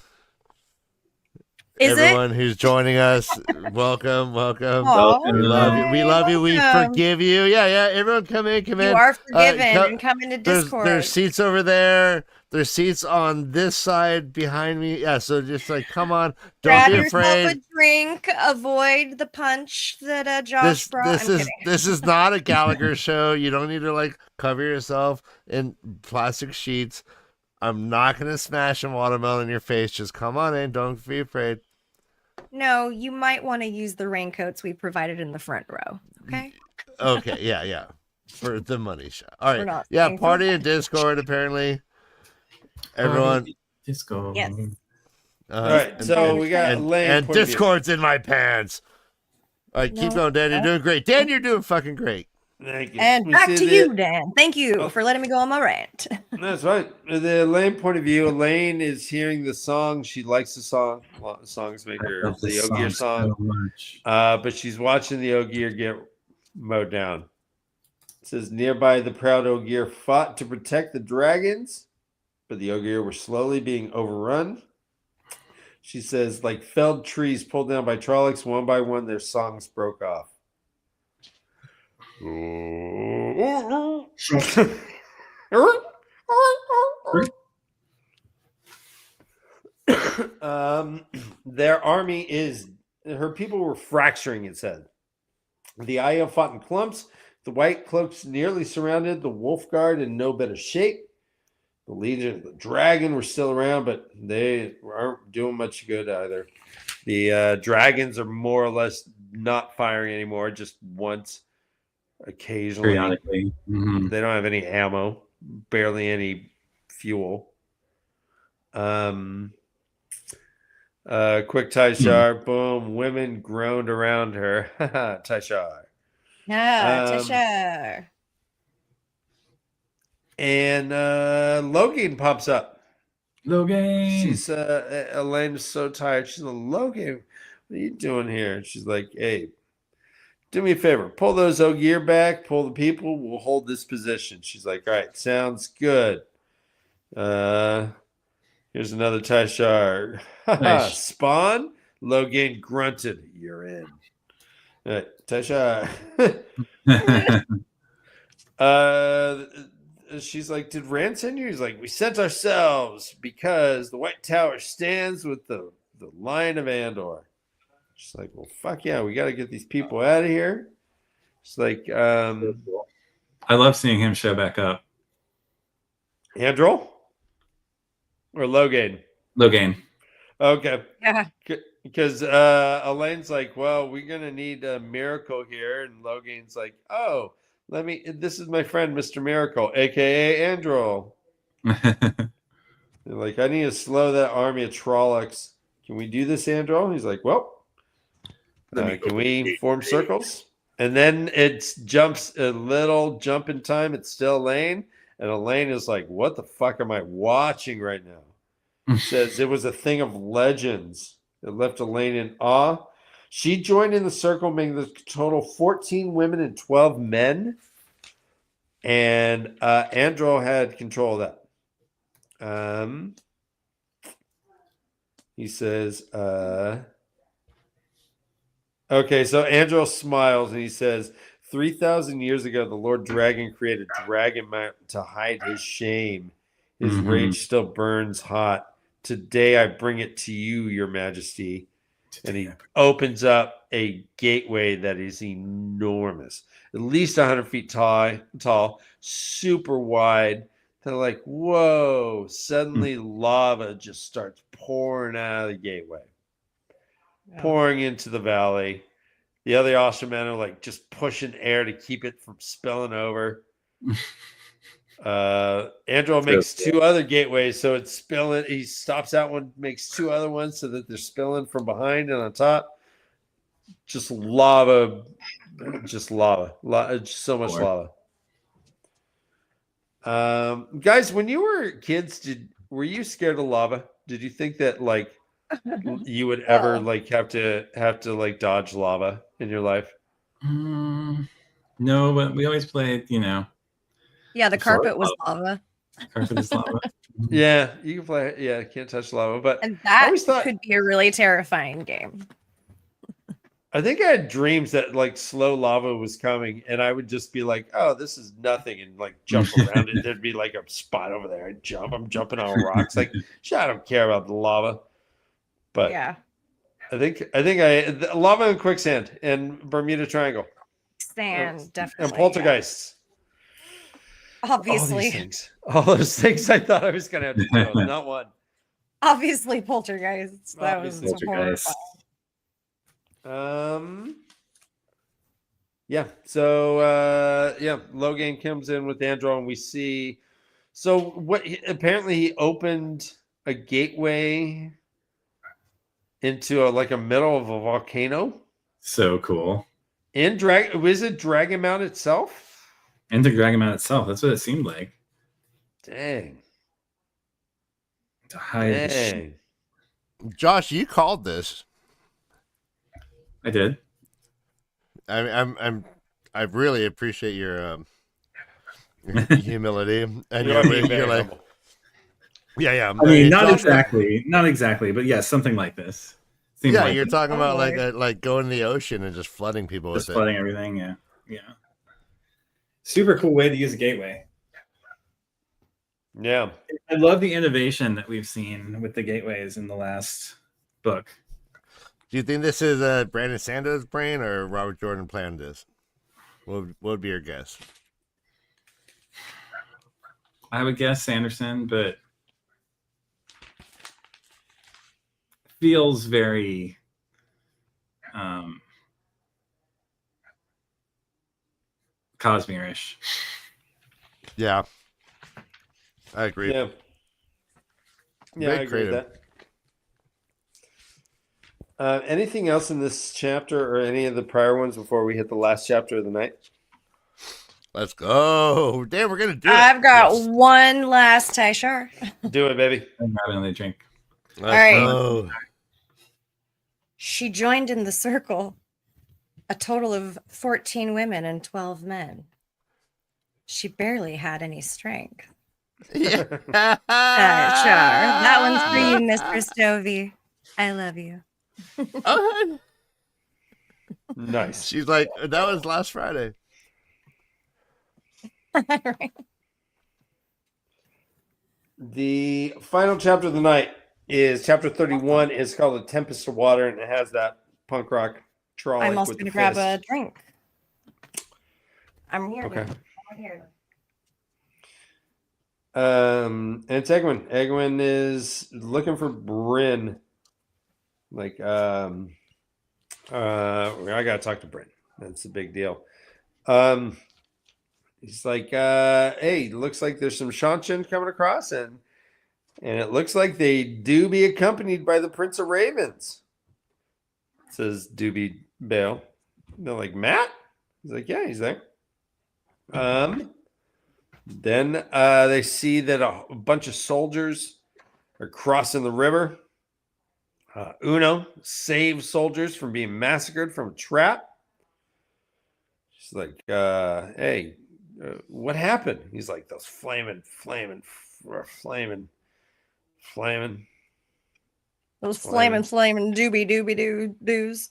Everyone who's joining us, welcome. Aww, we love you. We forgive you. Yeah. Everyone, come in. You are forgiven and come into Discord. There's seats over there. There's seats on this side behind me. Yeah, so just like come on, don't be afraid. Yourself a drink. Avoid the punch that Josh brought. This is not a Gallagher show. You don't need to like cover yourself in plastic sheets. I'm not gonna smash a watermelon in your face. Just come on in. Don't be afraid. No, you might want to use the raincoats we provided in the front row. Okay. Okay. Yeah. For the money shot. All right. Yeah. Party in Discord. Apparently, everyone. Discord. Yes. All right. So we got and Discord's in my pants. All right. Keep going, Dan. You're doing great. Dan, you're doing fucking great. Thank you. And back to you, Dan. Thank you for letting me go on my rant. That's right. The Elaine point of view, Elaine is hearing the song. She likes the song. A lot of songs make her the Ogier song. But she's watching the Ogier get mowed down. It says, nearby, the proud Ogier fought to protect the dragons, but the Ogier were slowly being overrun. She says, like felled trees pulled down by Trollocs, one by one, their songs broke off. Their army her people were fracturing, it said. The Aiel fought in clumps. The white cloaks nearly surrounded the Wolf Guard in no better shape. The Legion of the Dragon were still around, but they aren't doing much good either. The dragons are more or less not firing anymore, just once. Occasionally, periodically. They don't have any ammo, barely any fuel. Quick Tyshar, boom. Women groaned around her. Tyshar. Tyshar. And Logan pops up. Logan. She's Elaine is so tired. She's like, Logan, what are you doing here? And she's like, hey, do me a favor. Pull those Ogier back. Pull the people. We'll hold this position. She's like, all right, sounds good. Here's another Tyshar. Nice. Spawn. Logan grunted. You're in. All right, Tyshar. She's like, did Rand send you? He's like, we sent ourselves because the White Tower stands with the Lion of Andor. She's like, well, fuck yeah, we got to get these people out of here. It's like, I love seeing him show back up. Androl or Logan? Logan. Okay. Yeah. Because Elaine's like, well, we're gonna need a miracle here, and Logan's like, oh, this is my friend, Mr. Miracle, aka Androl. Like, I need to slow that army of Trollocs. Can we do this, Androl? He's like, well. Can we form circles? And then it jumps a little jump in time. It's still Elaine. And Elaine is like, what the fuck am I watching right now? Says it was a thing of legends. It left Elaine in awe. She joined in the circle, making the total 14 women and 12 men. And Andro had control of that. He says, okay, so Andro smiles and he says, 3,000 years ago, the Lord Dragon created Dragon Mountain to hide his shame. His rage still burns hot. Today I bring it to you, your majesty. And he opens up a gateway that is enormous, at least 100 feet tall, super wide. They're like, whoa, suddenly lava just starts pouring out of the gateway, pouring into the valley. The other Austrian are like just pushing air to keep it from spilling over. Andro makes two other gateways, so it's spilling. He stops out one, makes two other ones so that they're spilling from behind and on top. Just lava, just so much lava. Guys, when you were kids, were you scared of lava? Did you think that like you would ever like have to like dodge lava in your life? No, but we always played, Yeah, the carpet was lava. Carpet is lava. Yeah, you can play. Yeah, can't touch lava, but And that I always thought could be a really terrifying game. I think I had dreams that like slow lava was coming, and I would just be like, "Oh, this is nothing," and like jump around it. There'd be like a spot over there. I'd jump. I'm jumping on rocks. Like, I don't care about the lava. But yeah, I think lava and quicksand and Bermuda Triangle, sand definitely, and poltergeists. Yeah. Obviously, all those things. I thought I was gonna have to do. Not one. Obviously, poltergeists. That was Poltergeist. horrifying. Yeah. So Logan comes in with Andro, and we see. So what? Apparently, he opened a gateway into a middle of a volcano. So cool. Was it Dragon Mount itself? Into Dragon Mount itself. That's what it seemed like. Dang. To hide. Dang. Josh, you called this. I did. I really appreciate your humility, and you're like, yeah. I mean, not exactly, but yeah, something like this. Seems like you're talking about like going to the ocean and just flooding people just with flooding everything. Yeah. Super cool way to use a gateway. Yeah, I love the innovation that we've seen with the gateways in the last book. Do you think this is Brandon Sando's brain or Robert Jordan planned this? What would be your guess? I would guess Sanderson, but feels very Cosmere-ish. Yeah, I agree. Yeah, I agree with that. Anything else in this chapter or any of the prior ones before we hit the last chapter of the night? Let's go. Damn, we're going to do it. I've got one last Taishar. Do it, baby. I'm having another drink. All right. She joined in the circle, a total of 14 women and 12 men. She barely had any strength. Yeah. Taishar. That one's for you, Mr. Stovey. I love you. Nice. She's like, that was last Friday. Right. The final chapter of the night is chapter 31. It's called A Tempest of Water, and it has that punk rock trolley. I'm also going to grab a drink. I'm here. Okay. I'm here. And it's Egwin. Egwin is looking for Bryn. Like, I gotta talk to Bryn. That's a big deal. He's like, hey, looks like there's some Shanshin coming across, and it looks like they do be accompanied by the Prince of Ravens. Says Doobie Bale. They're like, Matt? He's like, yeah, he's there. Then they see that a bunch of soldiers are crossing the river. Uno saves soldiers from being massacred from a trap. She's like, hey, what happened? He's like, those flaming. Those flaming doobie doos.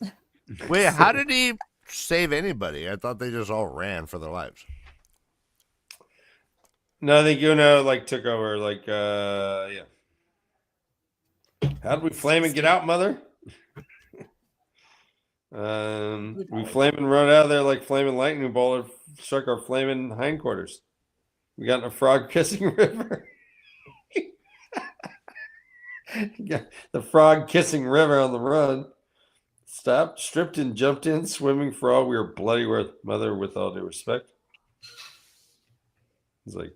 Wait, how did he save anybody? I thought they just all ran for their lives. No, I think Uno like took over. Like, yeah. How did we flame and get out, mother? We flaming rode out of there like flaming lightning bolt struck our flaming hindquarters. We got in a frog kissing river. The frog kissing river on the run. Stopped, stripped, and jumped in, swimming for all we were bloody worth. Mother, with all due respect. He's like,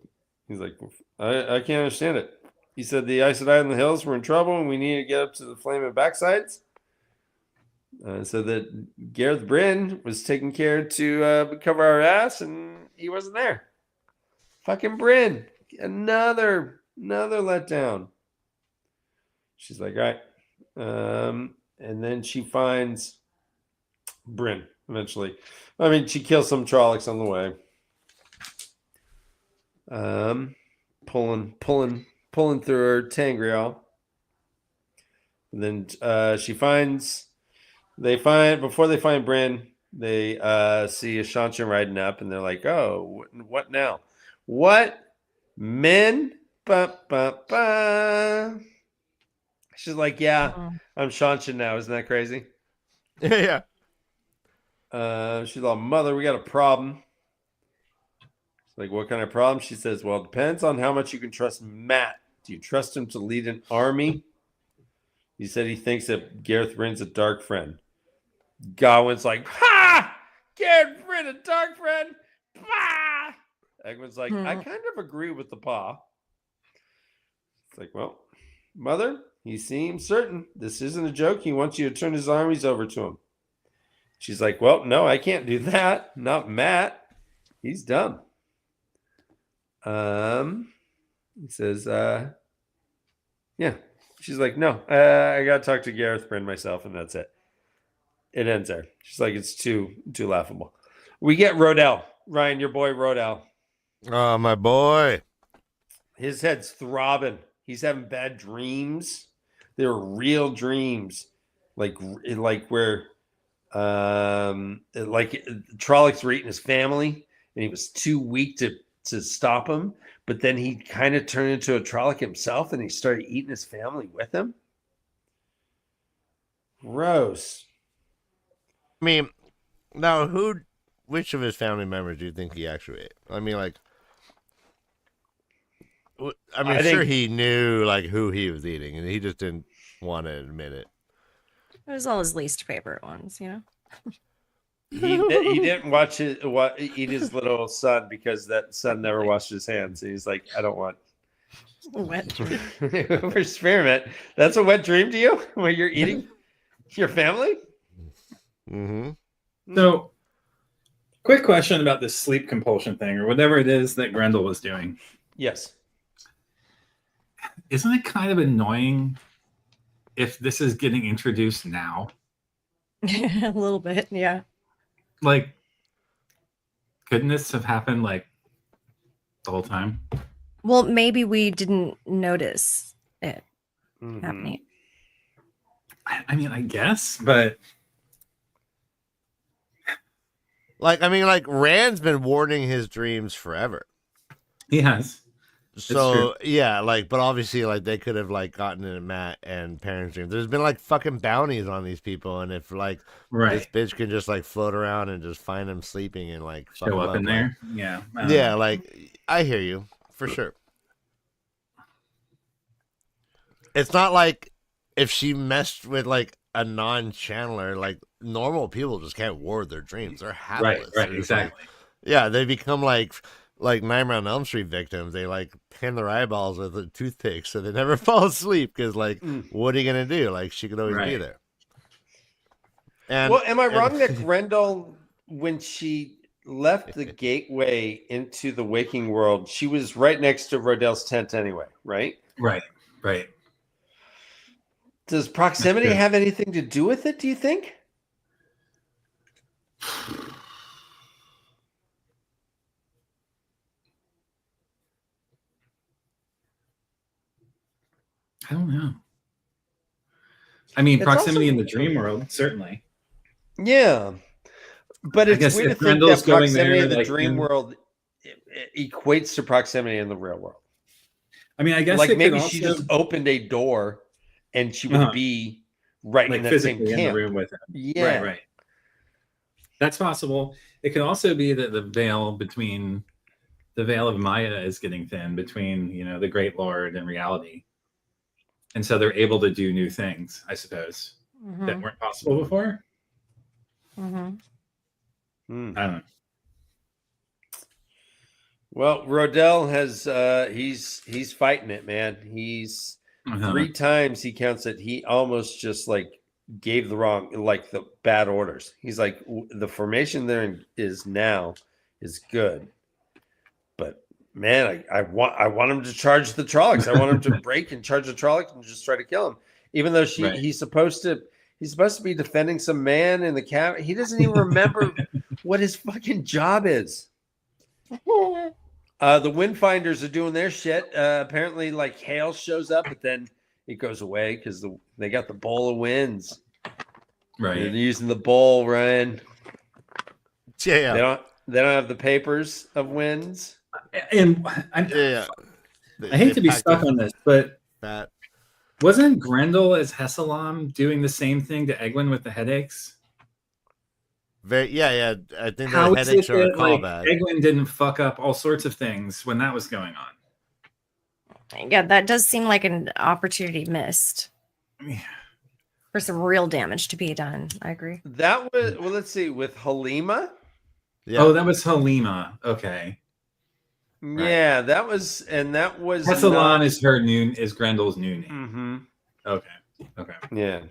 I can't understand it. He said the Aes Sedai in the hills were in trouble and we needed to get up to the flaming backsides. So that Gareth Bryn was taking care to cover our ass and he wasn't there. Fucking Bryn. Another letdown. She's like, all right. And then she finds Bryn eventually. I mean, she kills some Trollocs on the way. Pulling through her Tangriel. And then before they find Bryn, they see Ashanchan riding up and they're like, oh, what now? What? Men? Ba. She's like, yeah, I'm Shanchan now. Isn't that crazy? Yeah. She's like, mother, we got a problem. It's like, what kind of problem? She says, well, it depends on how much you can trust Matt. Do you trust him to lead an army? He said he thinks that Gareth Bryn's a dark friend. Gawain's like, ha! Gareth Bryn, a dark friend? Bah! Egwin's like, I kind of agree with the paw. It's like, well, mother, he seems certain this isn't a joke. He wants you to turn his armies over to him. She's like, well, no, I can't do that. Not Matt. He's dumb. He says, yeah. She's like, no, I got to talk to Gareth Bryn myself, and that's it. It ends there. She's like, it's too laughable. We get Rodell. Ryan, your boy Rodell. Oh, my boy. His head's throbbing. He's having bad dreams. They're real dreams. Like where Trollocs were eating his family, and he was too weak to stop him. But then he kind of turned into a Trolloc himself, and he started eating his family with him. Gross. I mean, now which of his family members do you think he actually ate? I mean, like, I think he knew like who he was eating, and he just didn't want to admit it. It was all his least favorite ones, you know. He didn't eat his little son because that son never washed his hands. And he's like, I don't want wet dream. Experiment. That's a wet dream to you when you're eating your family? Mm-hmm. So, quick question about this sleep compulsion thing or whatever it is that Grendel was doing. Yes. Isn't it kind of annoying if this is getting introduced now? A little bit, yeah. Like, couldn't this have happened like the whole time? Well, maybe we didn't notice it happening. I mean, I guess, but like Rand's been warning his dreams forever. He has. So yeah, like, but obviously, like, they could have like gotten in Matt and Parents' dreams. There's been like fucking bounties on these people, and if like this bitch can just like float around and just find them sleeping and like show up in there, yeah, like I hear you for sure. It's not like if she messed with like a non-channeler, like normal people just can't ward their dreams. They're hapless. Right, exactly. Like, yeah, they become like Nightmare on Elm Street victims. They like pin their eyeballs with a toothpick so they never fall asleep because like what are you gonna do? Like she could always be there. And well, am I wrong that Grendel, when she left the gateway into the waking world, she was right next to Rodell's tent anyway, right? Right. Does proximity have anything to do with it, do you think? I don't know. I mean, It's proximity also- in the dream world, certainly. Yeah. But I it's guess weird to if think Grendel's that going proximity there, in the like, dream in- world equates to proximity in the real world. I mean, I guess Like it maybe could she also, just opened a door and she would Uh-huh. be right like in that same physically in the camp. room with him. Yeah. Right. That's possible. It could also be that the veil of Maya is getting thin between, the Great Lord and reality. And so they're able to do new things, I suppose, that weren't possible before. Mm-hmm. I don't know. Well, Rodell has he's fighting it, man. He's 3 times he counts it. He almost just like gave the bad orders. He's like, the formation there is now is good, but man, I want him to charge the Trollocs. I want him to break and charge the Trollocs and just try to kill him, even though he's supposed to be defending some man in the cabin. He doesn't even remember what his fucking job is. The Windfinders are doing their shit. Apparently, like hail shows up, but then it goes away because they got the bowl of winds. Right. They're using the bowl, Ryan. Yeah. They don't have the papers of winds. And I hate to be stuck on this, but wasn't Grendel as Hessalam doing the same thing to Egwin with the headaches? Yeah. I think How the is headaches it are a that, like, callback. Egwin didn't fuck up all sorts of things when that was going on? Yeah, that does seem like an opportunity missed for some real damage to be done. I agree. That was let's see, with Halima. Yeah. Oh, that was Halima. Okay. Yeah, that was Hessalan is Grendel's new name. Mm-hmm. Okay. Yeah.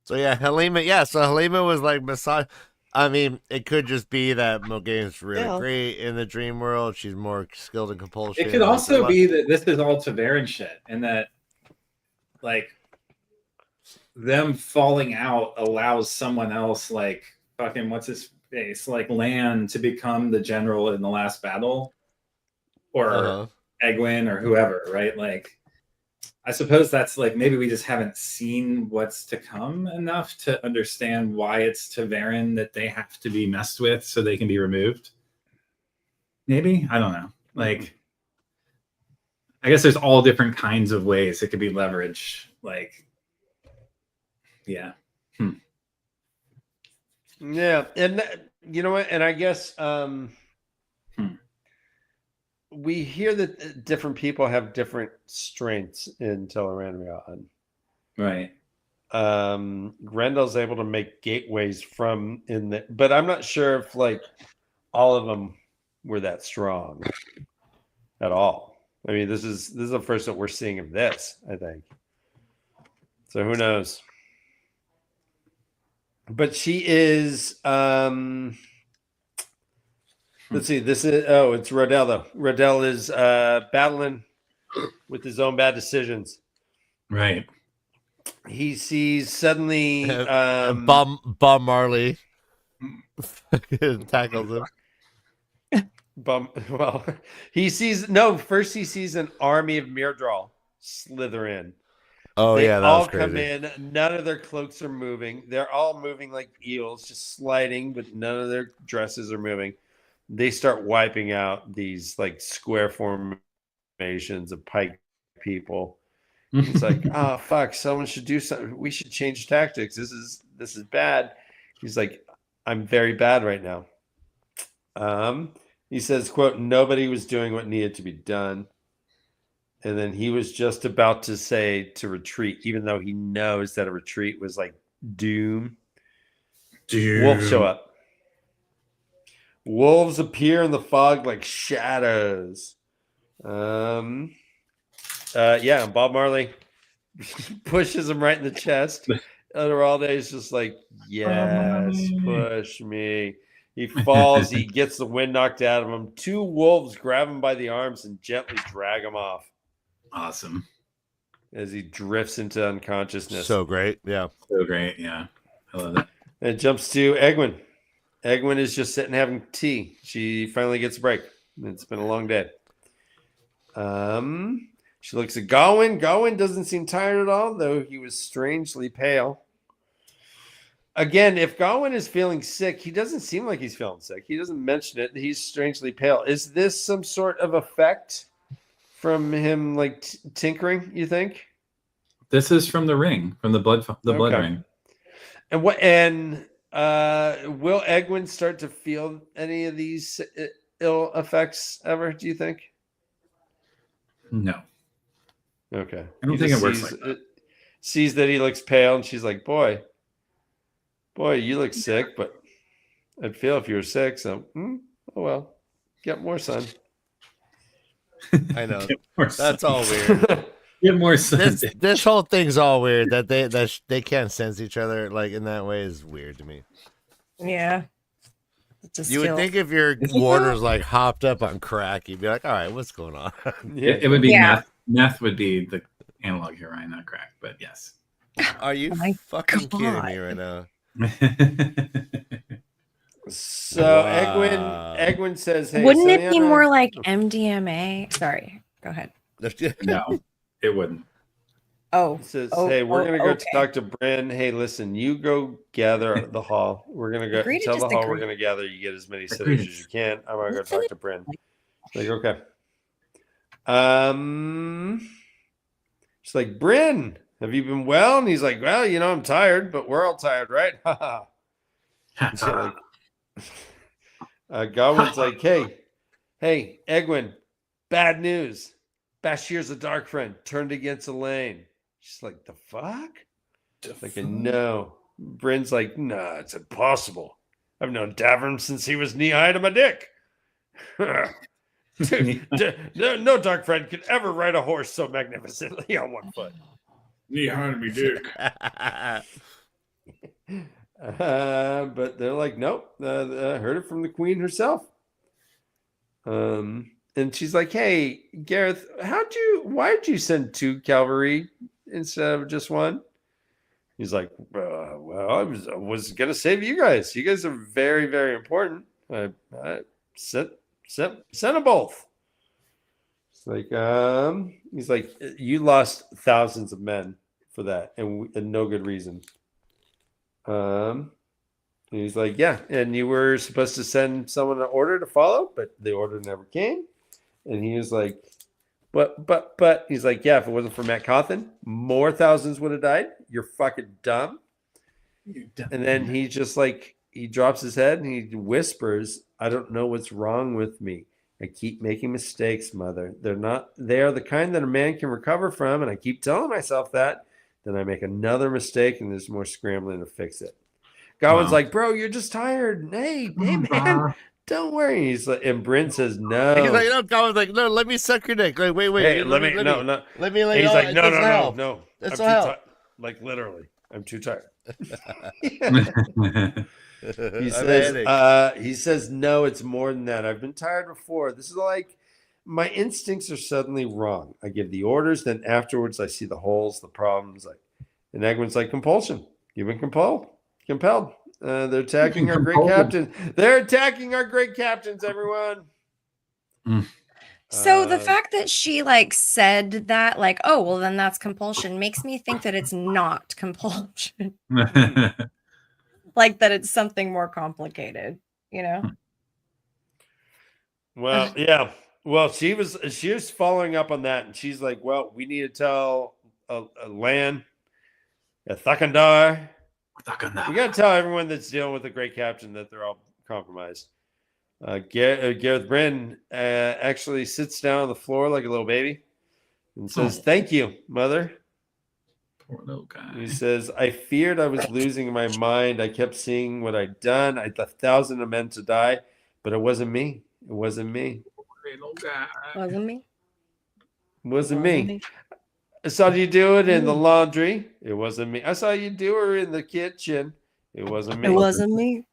So yeah, Halima. Yeah, so Halima was like massage. I mean, it could just be that Moghaine's really great in the dream world. She's more skilled in compulsion. It could also be that this is all Taveran shit, and that like them falling out allows someone else, like fucking what's his face, like Lan, to become the general in the last battle, or Egwin or whoever, right? Like, I suppose that's like, maybe we just haven't seen what's to come enough to understand why it's Taveran that they have to be messed with so they can be removed. Maybe, I don't know. Like, I guess there's all different kinds of ways it could be leveraged. Like, yeah. Yeah, and you know what? And I guess we hear that different people have different strengths in Tel'aran'rhiod. Right. Grendel's able to make gateways from in the, but I'm not sure if like all of them were that strong at all. I mean, this is the first that we're seeing of this, I think. So who knows? But she is let's see, this is it's Rodell though. Rodell is battling with his own bad decisions. Right. He sees suddenly Bob Marley tackles him. Well, first he sees an army of Myrddraal slither in. Oh, they yeah, that all was crazy. come in. None of their cloaks are moving. They're all moving like eels, just sliding, but none of their dresses are moving. They start wiping out these like square formations of pike people. It's like, oh fuck, someone should do something. We should change tactics. This is bad. He's like, I'm very bad right now. He says, quote, nobody was doing what needed to be done. And then he was just about to say to retreat, even though he knows that a retreat was like doom. Wolves show up. Wolves appear in the fog like shadows. And Bob Marley pushes him right in the chest. Esmeralda is just like, yes, push me. He falls. He gets the wind knocked out of him. 2 wolves grab him by the arms and gently drag him off. Awesome. As he drifts into unconsciousness. So great. Yeah. So great. Yeah. I love it. And it jumps to Egwin. Egwin is just sitting having tea. She finally gets a break. It's been a long day. She looks at Gawain. Gawain doesn't seem tired at all, though he was strangely pale. Again, if Gawain is feeling sick, he doesn't seem like he's feeling sick. He doesn't mention it. He's strangely pale. Is this some sort of effect from him, like tinkering? You think? This is from the ring, from the blood ring. And what? And will Egwin start to feel any of these ill effects ever? Do you think? No. Okay. I don't think it works like that. Sees that he looks pale, and she's like, "Boy, you look sick, but I'd feel if you were sick. So, oh well, get more sun." I know. That's all weird. Get more sun. This whole thing's all weird. That they can't sense each other like in that way is weird to me. Yeah. You would think if your Warner's like hopped up on crack, you'd be like, all right, what's going on? It would be meth. Meth would be the analog here, Ryan, not crack, but yes. Are you fucking kidding me right now? So Egwin says, "Hey, wouldn't it be more like MDMA?" Sorry, go ahead. No, it wouldn't. It says, "Hey, we're gonna go talk to Bryn. Hey, listen, you go gather the hall. We're gonna go tell the hall we're gonna gather. You get as many sitters as you can. I'm gonna go talk to Bryn." Like, okay. She's like, "Bryn, have you been well?" And he's like, "Well, I'm tired, but we're all tired, right?" Gawain's like, hey, Egwin, bad news. Bashir's a dark friend, turned against Elaine. She's like, the fuck? Like, no. Bryn's like, nah, it's impossible. I've known Davern since he was knee-high to my dick. No dark friend could ever ride a horse so magnificently on one foot. Knee-high to me dick. But they're like, nope. I heard it from the queen herself. And she's like, hey, Gareth, why'd you send 2 cavalry instead of just 1? He's like, well, I was gonna save you guys. You guys are very, very important. I sent them both. It's like, he's like, you lost thousands of men for that, and no good reason. He's like, yeah, and you were supposed to send someone an order to follow, but the order never came. And he was like, but he's like, yeah, if it wasn't for Matt Cawthon, more thousands would have died. You're fucking dumb. And then he just like, he drops his head and he whispers, I don't know what's wrong with me. I keep making mistakes, mother. They are the kind that a man can recover from. And I keep telling myself that. Then I make another mistake and there's more scrambling to fix it. Gawain's like, bro, you're just tired. Hey, man, don't worry. He's like, and Bryn says, no. He's like, no, Gawain's like, no, let me suck your dick. Like, wait. Hey, let me. He's like, no. That's I'm all. Like, literally, I'm too tired. He says, no, it's more than that. I've been tired before. This is like, my instincts are suddenly wrong. I give the orders, then afterwards I see the holes, the problems. And Egwin's like, compulsion. You've been compelled. They're attacking our great captain. They're attacking our great captains, everyone. So the fact that she like said that, like, oh, well, then that's compulsion, makes me think that it's not compulsion. Like that it's something more complicated, you know? Well, yeah. Well, she was following up on that, and she's like, well, we need to tell Lan, Thakandar. We got to tell everyone that's dealing with the great captain that they're all compromised. Gareth Bryn actually sits down on the floor like a little baby and says, thank you, mother. Poor little guy. He says, I feared I was losing my mind. I kept seeing what I'd done. I'd left thousands of men to die, but it wasn't me. It wasn't me. Poor little guy. Wasn't me. I saw you do it in the laundry. It wasn't me. I saw you do her in the kitchen. It wasn't me. It wasn't me.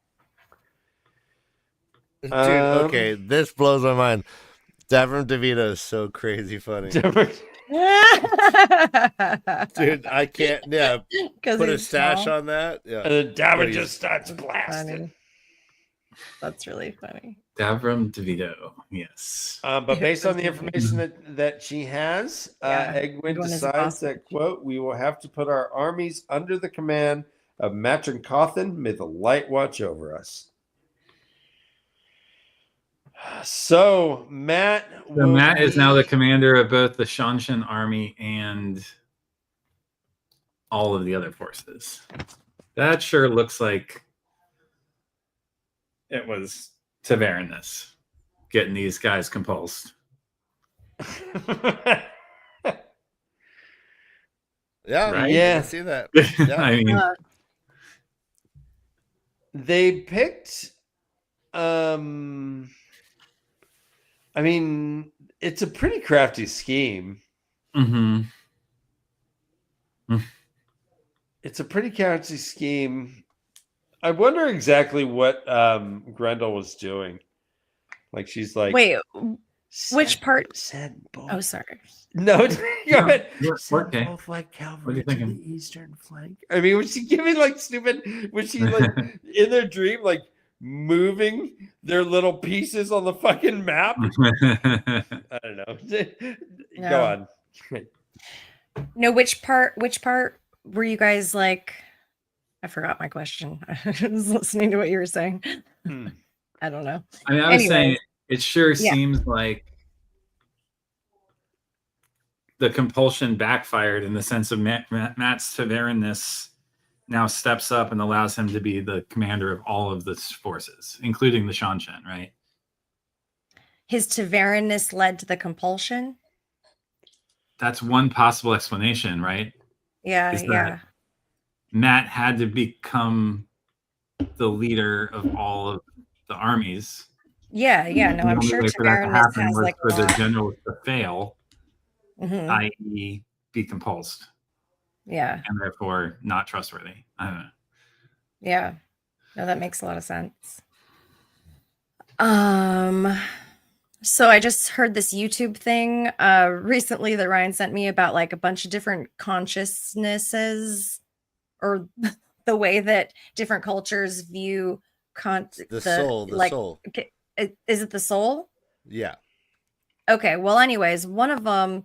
Dude, okay, this blows my mind. Davram DeVito is so crazy funny. Dude, I can't. Yeah, put a stash on that. Yeah, and then Davram just starts blasting. That's really funny. Davram DeVito, yes. But based on the information that she has, Egwin decides that, quote, we will have to put our armies under the command of Matron Cawthon. May the light watch over us. So Matt is now the commander of both the Shanshan army and all of the other forces. That sure looks like it was Tavernus getting these guys compulsed. Yeah, right? Yeah, I see that. Yeah. I mean, they picked. I mean, it's a pretty crafty scheme. Mm-hmm. It's a pretty crafty scheme. I wonder exactly what Grendel was doing. Like, she's like, wait, which part? Oh, sorry. No, go ahead. Okay. Both like What are you thinking? The eastern flank. I mean, was she giving like stupid? Was she like in their dream, like moving their little pieces on the fucking map? I don't know. Go on. No, which part were you guys like? I forgot my question. I was listening to what you were saying. I don't know. I mean, I was saying it sure seems like the compulsion backfired in the sense of Matt's Tavernus now steps up and allows him to be the commander of all of the forces, including the Shanshan, right? His Tavernus led to the compulsion? That's one possible explanation, right? Yeah. Matt had to become the leader of all of the armies. Yeah. No, I'm sure Tavernus has like for the generals to fail, mm-hmm. i.e., be compulsed. Yeah. And therefore not trustworthy. I don't know. Yeah. No, that makes a lot of sense. So I just heard this YouTube thing recently that Ryan sent me about like a bunch of different consciousnesses, or the way that different cultures view the soul. Is it the soul? Yeah. Okay. Well, anyways, one of them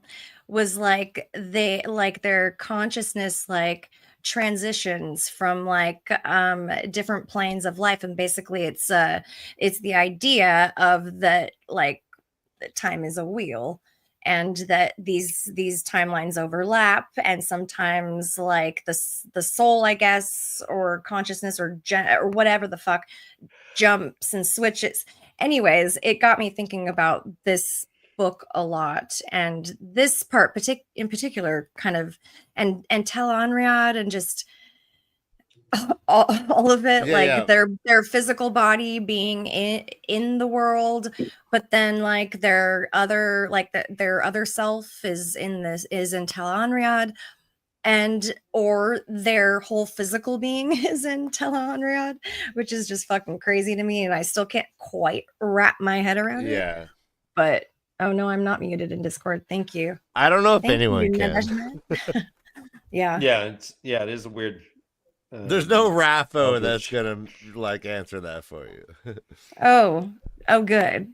was like their consciousness like transitions from like different planes of life, and basically it's the idea of that like time is a wheel, and that these timelines overlap, and sometimes like the soul, I guess, or consciousness or whatever the fuck jumps and switches. Anyways, it got me thinking about this book a lot, and this part in particular kind of and Tel Anriad and just all of it, their physical body being in the world, but then like their other self is in Tel Anriad, and or their whole physical being is in Tel Anriad, which is just fucking crazy to me, and I still can't quite wrap my head around it. Yeah. But oh no, I'm not muted in Discord. Thank you. I don't know if anyone can. Yeah. It is a weird. There's no Raffo that's gonna like answer that for you. Oh, good.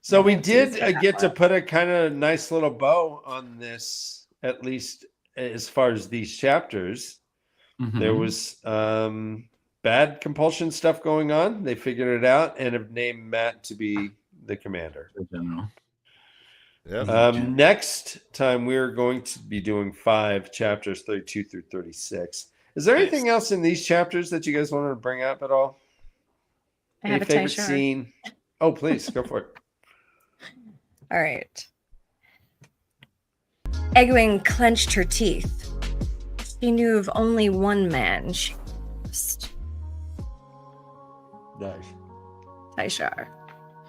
So we did get to put a kind of nice little bow on this, at least as far as these chapters. Mm-hmm. There was bad compulsion stuff going on. They figured it out and have named Matt to be the commander. The general. Yep. Next time we're going to be doing 5 chapters, 32 through 36. Is there anything else in these chapters that you guys wanted to bring up at all? I have a favorite scene? Oh, please go for it. All right. Egwene clenched her teeth. She knew of only one man she lost. Nice. Taishar.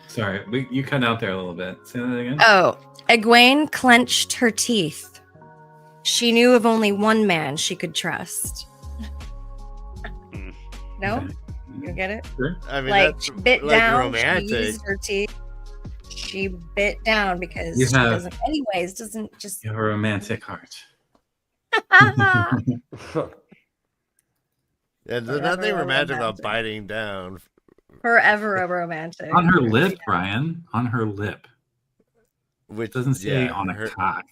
Sorry, you cut out there a little bit. Say that again. Oh, Egwene clenched her teeth. She knew of only one man she could trust. No? You get it? Sure. I mean, Like that's she bit like down. romantic. She used her teeth. She bit down because You she have- doesn't. Anyways, doesn't just. You have a romantic heart. Yeah, there's Forever nothing a romantic about romantic. biting down. Forever a romantic. On her lip, Brian. On her lip. Which It doesn't say yeah, on a her, cock.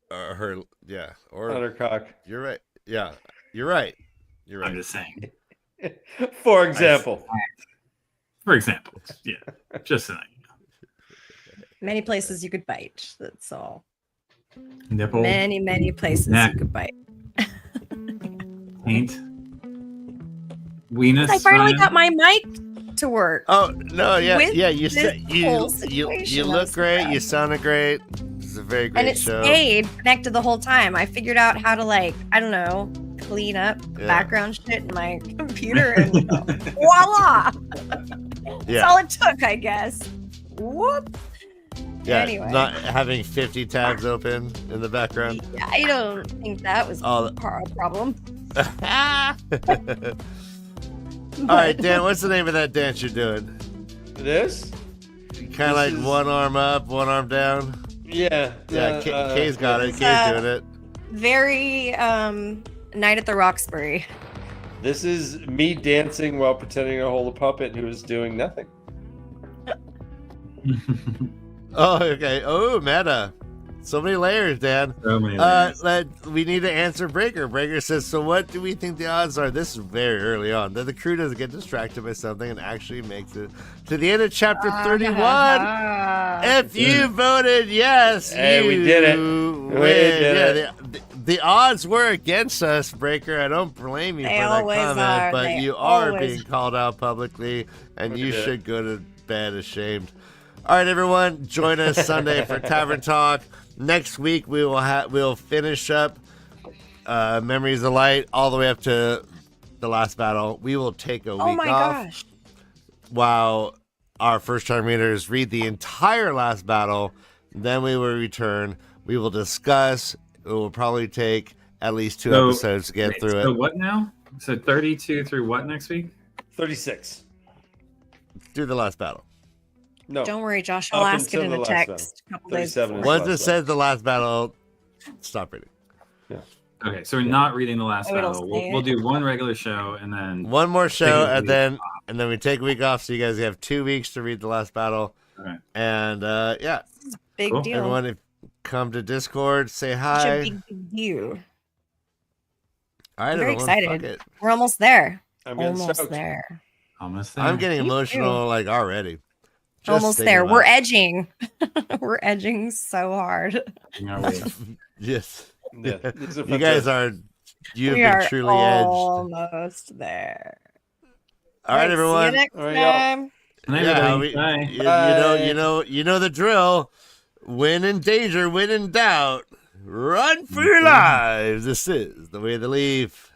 her, yeah, or Buttercock. you're right. Yeah, you're right. You're I'm right. just saying. For example. For example. Yeah. Just saying. Many places you could bite. That's all. Nipple, Many places Neck. you could bite. taint, weenus. I finally Brian. got my mic to work. Oh no, yeah, With yeah. You this said whole you situation, look I'm great. You surprised. sounded great. It's a very great And it show. stayed connected the whole time. I figured out how to I don't know, clean up Yeah. background shit in my computer and voila. That's Yeah, all it took, I guess. Whoop. yeah. Anyway. Not having 50 tabs open in the background. I don't think that was Oh. a problem. All right, Dan. What's the name of that dance you're doing? This? Kind of like This is- one arm up, one arm down. Yeah. Yeah, Kay's got it. It's, Kay's doing it. Very Night at the Roxbury. This is me dancing while pretending to hold a puppet who is doing nothing. Oh, okay. Oh, meta. So many layers, Dan. So many layers. We need to answer Breaker. Breaker says, so what do we think the odds are? This is very early on. That the crew doesn't get distracted by something and actually makes it to the end of chapter 31. If you voted yes, Hey, we you did it. win. We did Yeah, the odds were against us, Breaker. I don't blame you They for that always comment, are. but They you are always- being called out publicly, and Look you at that. should go to bed ashamed. All right, everyone, join us Sunday for Tavern Talk. Next week we'll finish up Memories of Light all the way up to the last battle. We will take a Oh week my off gosh. while our first-time readers read the entire last battle. Then we will return. We will discuss. It will probably take at least two episodes to get Wait, through so it. what now? So 32 through what next week? 36. Through the last battle. No. Don't worry, Josh. I'll Up ask it until in the a last text a couple days 37 before. is Once it says the last battle, stop reading. Okay, so we're not reading the last Oh, it'll battle. say We'll it. do one regular show and then One more show, Take a and then we take a week off, so you guys have 2 weeks to read the last battle. Okay. And yeah, Big Cool. deal. everyone, if come to Discord, say Such a hi. big deal. All right, I'm very everyone, excited. fuck it. We're almost there. I'm getting Almost stoked. there. almost there. I'm getting Me emotional like already. Just Almost thinking there. about We're it. edging. We're edging so hard. Our way. Yes. Yeah, these are You guys fantastic. you've We been are truly edged. almost there. All right, See everyone. you next All right, y'all. time. Good night, Yeah, everybody. Bye. you know the drill. When in danger, when in doubt, run for your lives. This is the way to leave.